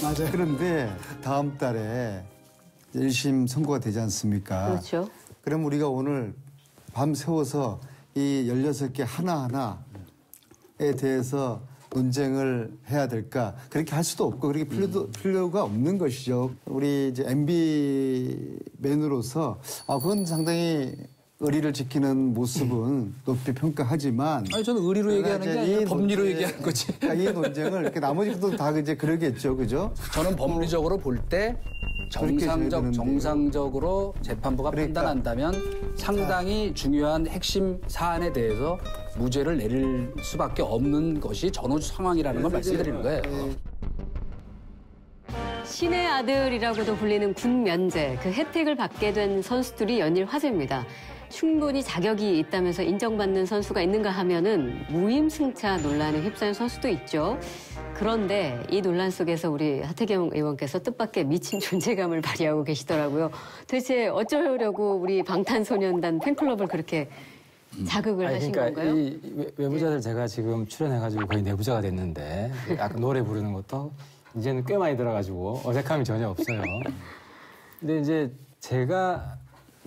맞아요. 그런데 다음 달에 1심 선고가 되지 않습니까? 그렇죠. 그럼 우리가 오늘 밤 새워서 이 16개 하나하나에 대해서 논쟁을 해야 될까? 그렇게 할 수도 없고 그렇게 필요가 없는 것이죠. 우리 이제 MB맨으로서 그건 상당히 의리를 지키는 모습은 높이 평가하지만 아니 저는 의리로 얘기하는 게 아니라 법리로 얘기하는 거지. 이 논쟁을 이렇게 나머지 것도 다 이제 그러겠죠, 그죠? 저는 법리적으로 볼 때 정상적으로 재판부가 판단한다면 상당히 중요한 핵심 사안에 대해서 무죄를 내릴 수밖에 없는 것이 전후 상황이라는 걸 말씀드리는 거예요. 신의 아들이라고도 불리는 군 면제, 그 혜택을 받게 된 선수들이 연일 화제입니다. 충분히 자격이 있다면서 인정받는 선수가 있는가 하면은 무임승차 논란에 휩싸인 선수도 있죠. 그런데 이 논란 속에서 우리 하태경 의원께서 뜻밖의 미친 존재감을 발휘하고 계시더라고요. 도대체 어쩌려고 우리 방탄소년단 팬클럽을 그렇게 자극을 하신 그러니까 건가요? 이 외부자들 제가 지금 출연해가지고 거의 내부자가 됐는데 아까 노래 부르는 것도 이제는 꽤 많이 들어가지고 어색함이 전혀 없어요. 근데 이제 제가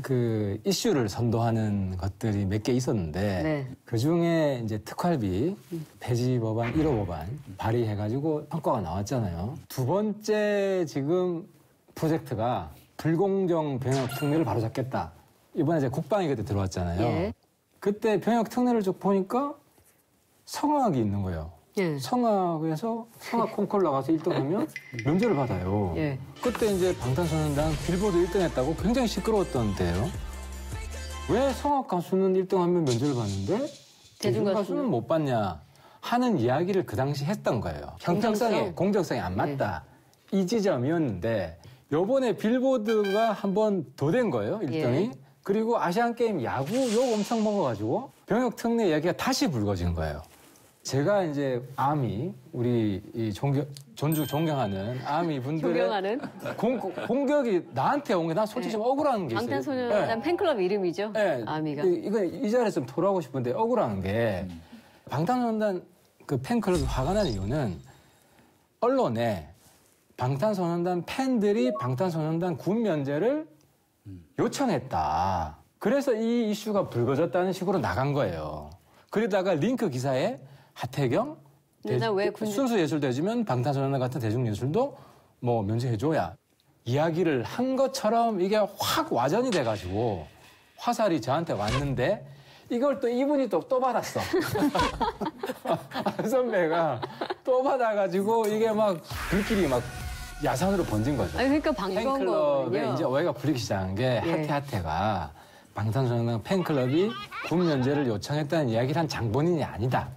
그 이슈를 선도하는 것들이 몇 개 있었는데 네. 그 중에 이제 특활비 폐지 법안 1호 법안 발의해가지고 성과가 나왔잖아요. 두 번째 지금 프로젝트가 불공정 병역 특례를 바로잡겠다. 이번에 이제 국방위 그때 들어왔잖아요. 예. 그때 병역 특례를 쭉 보니까 성악이 있는 거예요. 예. 성악에서 성악 콩쿠르 나가서 1등하면 면제를 받아요. 예. 그때 이제 방탄소년단 빌보드 1등했다고 굉장히 시끄러웠던 때예요. 왜 성악 가수는 1등하면 면제를 받는데 대중 가수는 못 받냐 하는 이야기를 그 당시 했던 거예요. 공정성이 안 맞다. 이 지점이었는데 요번에 빌보드가 한 번 더 된 거예요, 1등이. 예. 그리고 아시안게임 야구 욕 엄청 먹어가지고 병역 특례 이야기가 다시 불거진 거예요. 제가 이제 아미 우리 이 존경하는 아미 분들의 공격이 나한테 온 게 난 솔직히 좀 억울한 게 있어요. 방탄소년단 팬클럽 이름이죠. 네. 아미가. 이거 이 자리에서 좀 토로하고 싶은데 억울한 게 방탄소년단 그 팬클럽이 화가 난 이유는 언론에 방탄소년단 팬들이 방탄소년단 군 면제를 요청했다. 그래서 이 이슈가 불거졌다는 식으로 나간 거예요. 그러다가 링크 기사에 하태경 순수예술대주면 방탄소년단 같은 대중예술도 뭐 면제해줘야 이야기를 한 것처럼 이게 확 와전이 돼가지고 화살이 저한테 왔는데 이걸 또 이분이 또 받았어. 안 선배가 또 받아가지고 이게 막 불길이 막 야산으로 번진 거죠. 아니, 그러니까 반가운 거군요. 팬클럽에 이제 오해가 풀리기 시작한 게 하태가 방탄소년단 팬클럽이 군 면제를 요청했다는 이야기를 한 장본인이 아니다.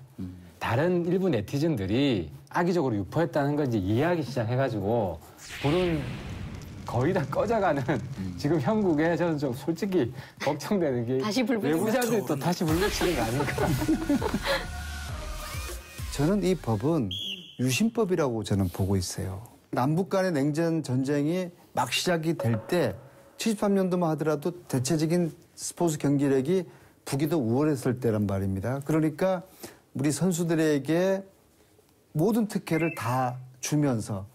다른 일부 네티즌들이 악의적으로 유포했다는 걸 이제 이해하기 시작해가지고 불은 거의 다 꺼져가는 지금 형국에 저는 좀 솔직히 걱정되는 게 다시 불 붙이는 외부 사람들이 또 다시 불 붙이는 거 아닐까. 저는 이 법은 유신법이라고 저는 보고 있어요. 남북 간의 냉전 전쟁이 막 시작이 될 때 73년도만 하더라도 대체적인 스포츠 경기력이 북이 더 우월했을 때란 말입니다. 그러니까 우리 선수들에게 모든 특혜를 다 주면서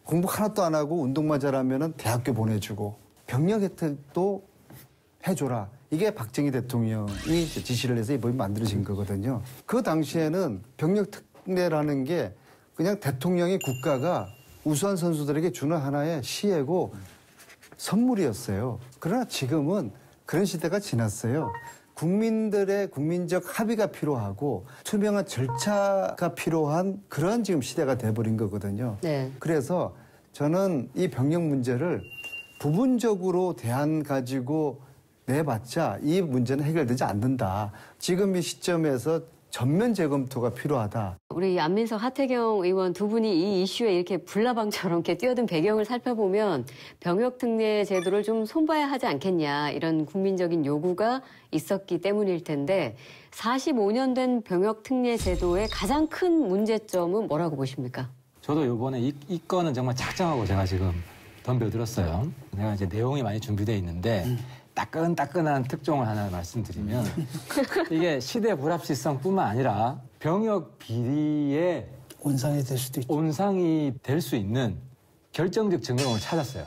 공부 하나도 안 하고 운동만 잘하면 대학교 보내주고 병력 혜택도 해줘라. 이게 박정희 대통령이 지시를 해서 이 법이 만들어진 거거든요. 그 당시에는 병력 특례라는 게 그냥 대통령이 국가가 우수한 선수들에게 주는 하나의 시혜고 선물이었어요. 그러나 지금은 그런 시대가 지났어요. 국민들의 국민적 합의가 필요하고 투명한 절차가 필요한 그런 지금 시대가 돼버린 거거든요. 네. 그래서 저는 이 병력 문제를 부분적으로 대안 가지고 내봤자 이 문제는 해결되지 않는다. 지금 이 시점에서 전면 재검토가 필요하다. 우리 안민석, 하태경 의원 두 분이 이 이슈에 이렇게 불나방처럼 이렇게 뛰어든 배경을 살펴보면 병역특례 제도를 좀 손봐야 하지 않겠냐 이런 국민적인 요구가 있었기 때문일 텐데 45년 된 병역특례 제도의 가장 큰 문제점은 뭐라고 보십니까? 저도 이번에 이 건은 정말 작정하고 제가 지금 덤벼들었어요. 내가 이제 내용이 많이 준비되어 있는데 따끈따끈한 특종을 하나 말씀드리면 이게 시대 불합리성뿐만 아니라 병역 비리의 온상이 될 수도 있죠. 온상이 될 수 있는 결정적 증거를 찾았어요.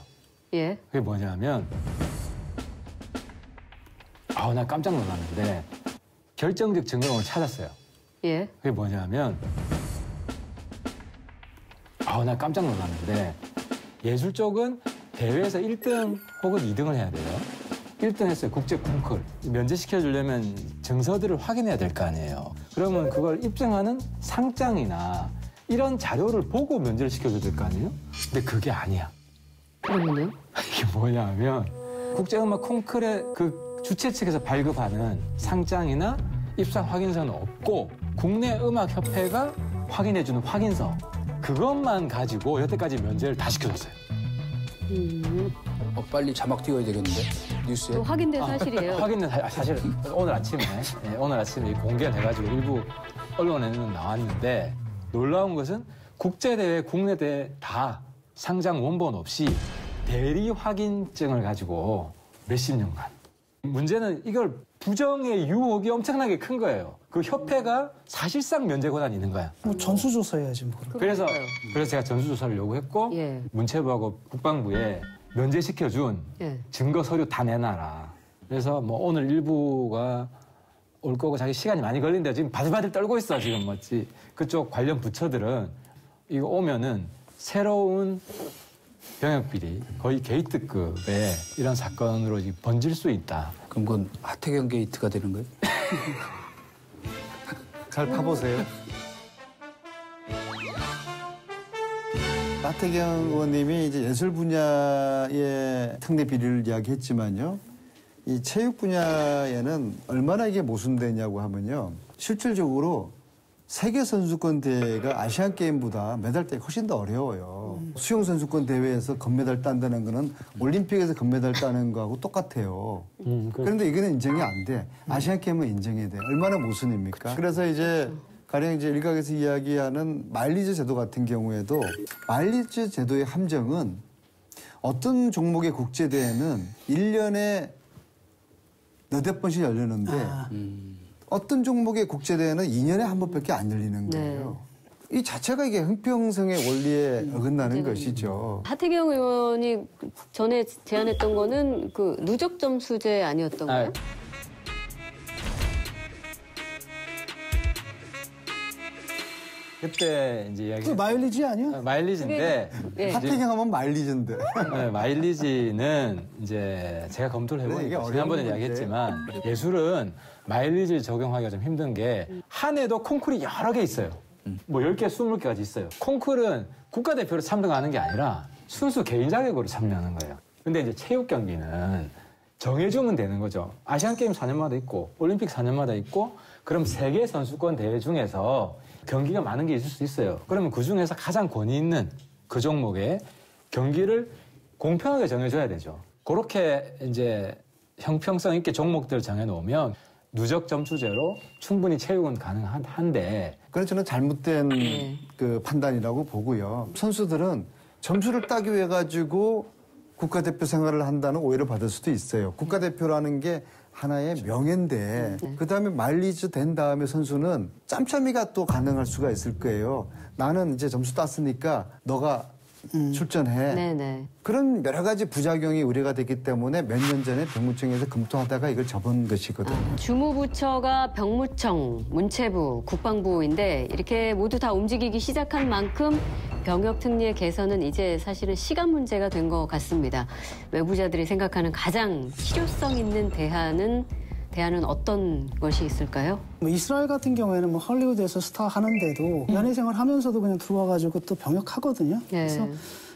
예. 그게 뭐냐면 나 깜짝 놀랐는데 결정적 증거를 찾았어요. 예. 그게 뭐냐면 나 깜짝 놀랐는데 예술 쪽은 대회에서 1등 혹은 2등을 해야 돼요. 1등 했어요. 국제 콩쿨. 면제시켜주려면 증서들을 확인해야 될 거 아니에요. 그러면 그걸 입증하는 상장이나 이런 자료를 보고 면제를 시켜줘야 될 거 아니에요? 근데 그게 아니야. 그러면요? 이게 뭐냐면 국제음악 콩쿨의 그 주최 측에서 발급하는 상장이나 입상 확인서는 없고 국내 음악협회가 확인해주는 확인서 그것만 가지고 여태까지 면제를 다 시켜줬어요. 빨리 자막 띄워야 되겠는데 뉴스에. 또 확인된 사실이에요. 확인된 사실 오늘 아침에 공개가 돼가지고 일부 언론에는 나왔는데 놀라운 것은 국제대회, 국내 대회 다 상장 원본 없이 대리 확인증을 가지고 몇십 년간. 문제는 이걸 부정의 유혹이 엄청나게 큰 거예요. 그 협회가 사실상 면제 권한이 있는 거야. 뭐 전수조사 해야지 뭐. 그래서 제가 전수조사를 요구했고 문체부하고 국방부에 면제시켜준 증거 서류 다 내놔라. 그래서 뭐 오늘 일부가 올 거고 자기 시간이 많이 걸린다. 지금 바들바들 떨고 있어 지금 뭐지. 그쪽 관련 부처들은 이거 오면은 새로운 병역비리 거의 게이트급의 이런 사건으로 번질 수 있다. 그럼 그건 하태경 게이트가 되는 거예요? 잘 파보세요. 하태경 의원님이 이제 예술 분야의 특례 비리를 이야기했지만요. 이 체육 분야에는 얼마나 이게 모순되냐고 하면요. 실질적으로 세계 선수권 대회가 아시안 게임보다 메달 따기 훨씬 더 어려워요. 수영 선수권 대회에서 금메달 딴다는 거는 올림픽에서 금메달 따는 거하고 똑같아요. 그런데 이거는 인정이 안 돼. 아시안 게임은 인정해야 돼. 얼마나 모순입니까? 그래서 이제 가령 이제 일각에서 이야기하는 마일리지 제도 같은 경우에도 마일리지 제도의 함정은 어떤 종목의 국제대회는 1년에 너댓 번씩 열리는데 어떤 종목의 국제대회는 2년에 한 번밖에 안 열리는 거예요. 이 자체가 이게 형평성의 원리에 어긋나는 것이죠. 하태경 의원이 전에 제안했던 거는 그 누적 점수제 아니었던가요? 그때 이제 이야기. 그 마일리지 아니야? 마일리지인데. 하태경 하면 마일리지인데. 네, 마일리지는 이제 제가 검토를 해보니까 지난번에 이야기했지만 예술은 마일리지를 적용하기가 좀 힘든 게 한 해도 콩쿨이 여러 개 있어요. 뭐 10개, 20개까지 있어요. 콩쿨은 국가대표로 참가하는 게 아니라 순수 개인 자격으로 참여하는 거예요. 근데 이제 체육 경기는 정해주면 되는 거죠. 아시안게임 4년마다 있고 올림픽 4년마다 있고 그럼 세계 선수권 대회 중에서 경기가 많은 게 있을 수 있어요. 그러면 그 중에서 가장 권위 있는 그 종목에 경기를 공평하게 정해줘야 되죠. 그렇게 이제 형평성 있게 종목들을 정해놓으면 누적 점수제로 충분히 체육은 가능한데. 그래서 저는 잘못된 그 판단이라고 보고요. 선수들은 점수를 따기 위해 가지고 국가대표 생활을 한다는 오해를 받을 수도 있어요. 국가대표라는 게 하나의 명예인데 그다음에 마일리지 된 다음에 선수는 짬짬이가 또 가능할 수가 있을 거예요. 나는 이제 점수 땄으니까 너가 출전해. 네네. 그런 여러 가지 부작용이 우려가 됐기 때문에 몇 년 전에 병무청에서 검토하다가 이걸 접은 것이거든요. 주무부처가 병무청, 문체부, 국방부인데 이렇게 모두 다 움직이기 시작한 만큼 병역 특례 개선은 이제 사실은 시간 문제가 된 것 같습니다. 외부자들이 생각하는 가장 실효성 있는 대안은 어떤 것이 있을까요? 뭐 이스라엘 같은 경우에는 뭐 헐리우드에서 스타 하는데도 연예 생활 하면서도 그냥 들어와가지고 또 병역하거든요. 그래서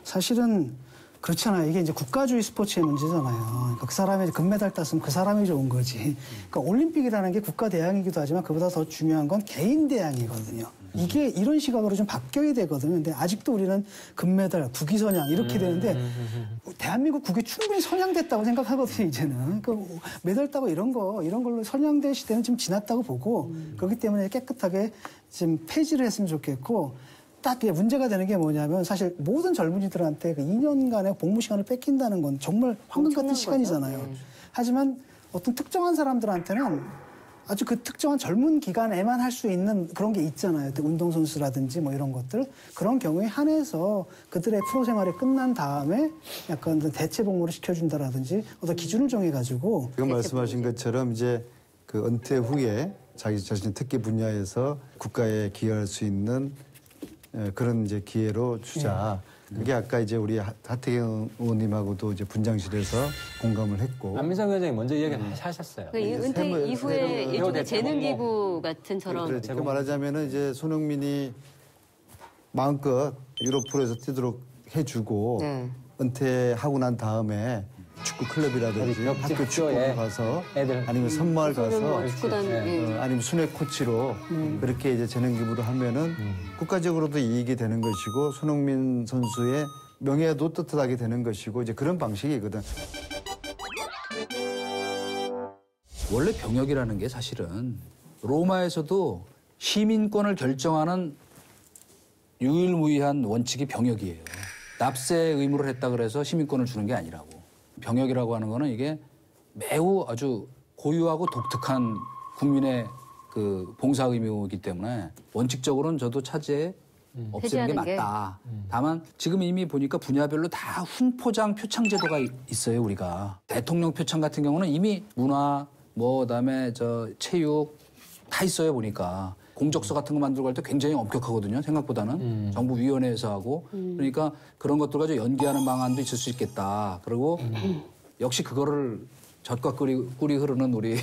사실은 그렇잖아요. 이게 이제 국가주의 스포츠의 문제잖아요. 그러니까 그 사람이 금메달 땄으면 그 사람이 좋은 거지. 그러니까 올림픽이라는 게 국가 대항이기도 하지만 그보다 더 중요한 건 개인 대항이거든요. 이게 이런 시각으로 좀 바뀌어야 되거든요. 근데 아직도 우리는 금메달, 국위 선양 이렇게 되는데 대한민국 국위 충분히 선양됐다고 생각하거든요, 이제는. 그러니까 메달 따고 이런 걸로 선양될 시대는 좀 지났다고 보고 그렇기 때문에 깨끗하게 좀 폐지를 했으면 좋겠고 딱 문제가 되는 게 뭐냐면 사실 모든 젊은이들한테 그 2년간의 복무 시간을 뺏긴다는 건 정말 황금 같은 시간이잖아요. 하지만 어떤 특정한 사람들한테는 아주 그 특정한 젊은 기간에만 할 수 있는 그런 게 있잖아요. 운동선수라든지 뭐 이런 것들. 그런 경우에 한해서 그들의 프로 생활이 끝난 다음에 약간 대체 복무를 시켜준다라든지 어떤 기준을 정해가지고. 지금 말씀하신 것처럼 이제 그 은퇴 후에 자기 자신의 특기 분야에서 국가에 기여할 수 있는 그런 이제 기회로 주자. 그게 아까 이제 우리 하태경 의원님하고도 이제 분장실에서 공감을 했고. 안민상 위원장이 먼저 이야기를 하셨어요. 그 은퇴 이후에 일종의 재능 기부 같은처럼. 그렇죠. 그 말하자면은 이제 손흥민이 마음껏 유럽 프로에서 뛰도록 해주고 은퇴하고 난 다음에 축구 클럽이라든지 학교 축구에 가서 아니면 선마을 가서 아니면 순회 코치로 그렇게 이제 재능 기부를 하면은 국가적으로도 이익이 되는 것이고 손흥민 선수의 명예도 떳떳하게 되는 것이고 이제 그런 방식이거든. 원래 병역이라는 게 사실은 로마에서도 시민권을 결정하는 유일무이한 원칙이 병역이에요. 납세 의무를 했다 그래서 시민권을 주는 게 아니라고. 병역이라고 하는 거는 이게 매우 아주 고유하고 독특한 국민의 그 봉사 의무이기 때문에 원칙적으로는 저도 차제에 없애는 게 맞다. 다만 지금 이미 보니까 분야별로 다 훈포장 표창 제도가 있어요, 우리가. 대통령 표창 같은 경우는 이미 문화, 그다음에 체육 다 있어요, 보니까. 공적서 같은 거 만들고 할 때 굉장히 엄격하거든요, 생각보다는. 정부 위원회에서 하고. 그러니까 그런 것들 가지고 연기하는 방안도 있을 수 있겠다. 그리고 역시 그거를 젖과 꿀이 흐르는 우리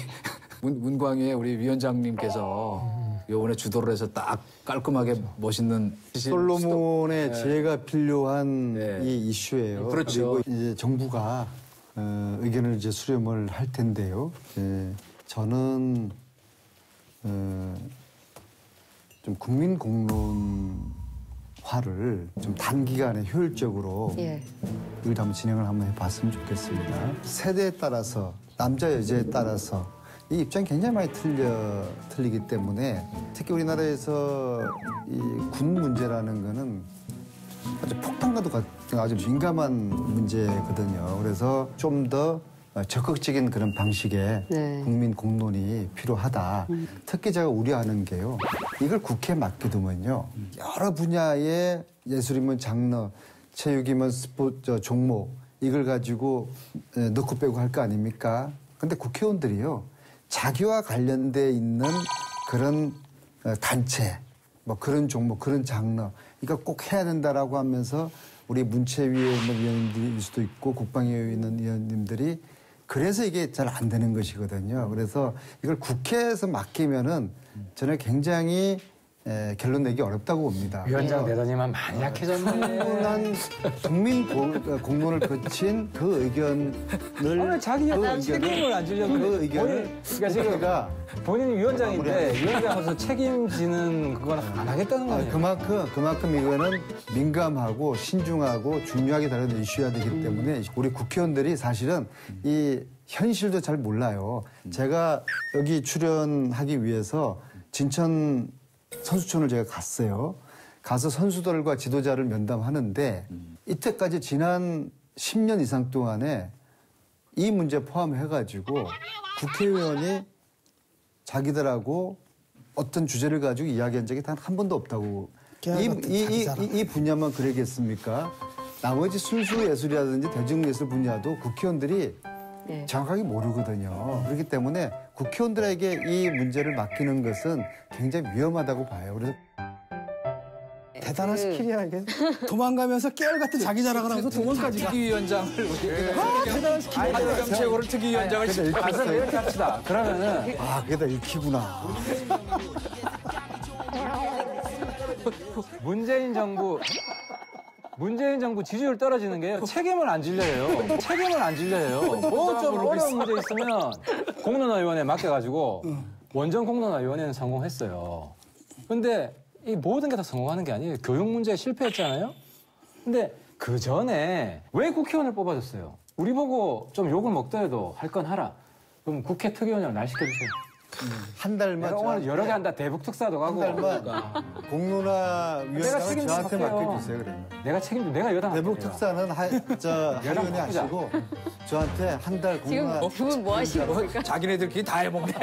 문광희의 우리 위원장님께서 요번에 주도를 해서 딱 깔끔하게 멋있는 솔로몬의 지혜가 필요한 이 이슈예요. 그렇죠. 그리고 이제 정부가 의견을 이제 수렴을 할 텐데요. 저는 좀 국민 공론화를 좀 단기간에 효율적으로 이걸 한번 진행을 한번 해봤으면 좋겠습니다. 세대에 따라서 남자 여자에 따라서 이 입장이 굉장히 많이 틀리기 때문에 특히 우리나라에서 이 군 문제라는 거는 아주 폭탄과도 같은 아주 민감한 문제거든요. 그래서 좀 더 적극적인 그런 방식의 국민 공론이 필요하다. 특히 제가 우려하는 게요. 이걸 국회에 맡겨두면요. 여러 분야의 예술이면 장르, 체육이면 스포츠 종목 이걸 가지고 넣고 빼고 할 거 아닙니까? 근데 국회의원들이요. 자기와 관련돼 있는 그런 단체, 뭐 그런 종목, 그런 장르 이거 꼭 해야 된다라고 하면서 우리 문체위에 있는 위원님들일 수도 있고 국방위에 있는 위원님들이 그래서 이게 잘 안 되는 것이거든요. 그래서 이걸 국회에서 맡기면은 저는 굉장히 결론 내기 어렵다고 봅니다. 위원장 되더니만 많이 약해졌네. 충분한 국민 공론을 거친 그 의견을 자기 책임을 안 지려고 그 의견을 그러니까 지금 본인이 위원장인데 위원장으로서 책임지는 그건 안 하겠다는 거예요. 그만큼 이거는 민감하고 신중하고 중요하게 다루는 이슈가 되기 때문에 우리 국회의원들이 사실은 이 현실도 잘 몰라요. 제가 여기 출연하기 위해서 진천 선수촌을 제가 갔어요. 가서 선수들과 지도자를 면담하는데 이때까지 지난 10년 이상 동안에 이 문제 포함해가지고 국회의원이 자기들하고 어떤 주제를 가지고 이야기한 적이 단 한 번도 없다고. 이 분야만 그러겠습니까? 나머지 순수 예술이라든지 대중예술 분야도 국회의원들이 정확하게 모르거든요. 그렇기 때문에 국회의원들에게 이 문제를 맡기는 것은 굉장히 위험하다고 봐요. 그래서 대단한 스킬이야 이게. 도망가면서 깨알 같은 자기 자랑을 하면서 도망까지 가. 특위위원장을 대단한 스킬이야. 한국경 최고를 특위위원장을 가서 이렇게 합시다. 그러면은 그게 다 읽히구나. 문재인 정부 지지율 떨어지는 게요. 책임을 안 질려 해요. 책임을 안 질려 해요. 뭐 좀 어려운 문제 있으면 공론화위원회에 맡겨가지고 원전 공론화위원회는 성공했어요. 근데 이 모든 게 다 성공하는 게 아니에요. 교육 문제에 실패했잖아요. 근데 그 전에 왜 국회의원을 뽑아줬어요? 우리 보고 좀 욕을 먹더라도 할 건 하라. 그럼 국회 특위원장을 날 시켜주세요. 한 달만. 내가 오늘 여러 개 한다. 대북 특사도 가고. 한 달만 공론화위원장을 저한테 맡겨주세요. 그러면. 내가 책임져. 내가 여당. 대북 특사는 하의원이 하시고 저한테 한 달 공론화. 지금 두 분 뭐 하시는 겁니까? 자기네들끼리 다 해먹네.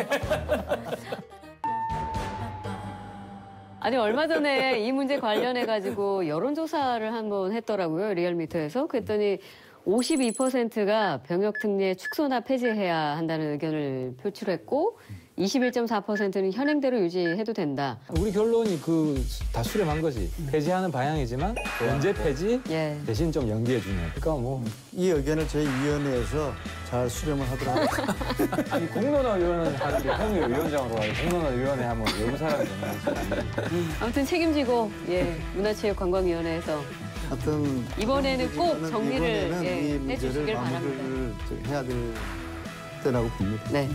아니 얼마 전에 이 문제 관련해 가지고 여론조사를 한번 했더라고요. 리얼미터에서. 그랬더니 52%가 병역특례 축소나 폐지해야 한다는 의견을 표출했고 21.4%는 현행대로 유지해도 된다. 우리 결론이 다 수렴한 거지. 폐지하는 방향이지만 언제 폐지 대신 좀 연기해 주는. 그러니까 뭐 이 의견을 저희 위원회에서 잘 수렴을 하도록 하겠습니다. 아니 공론화위원회 하는데 형이 위원장으로 가요. 공론화위원회 하면 외부 사람이 되는 아무튼 책임지고 문화체육관광위원회에서 하여튼 이번에는 꼭 정리를 이번에는 이 해주시길 문제를 바랍니다. 마무리를 해야 될 때라고 봅니다. 네.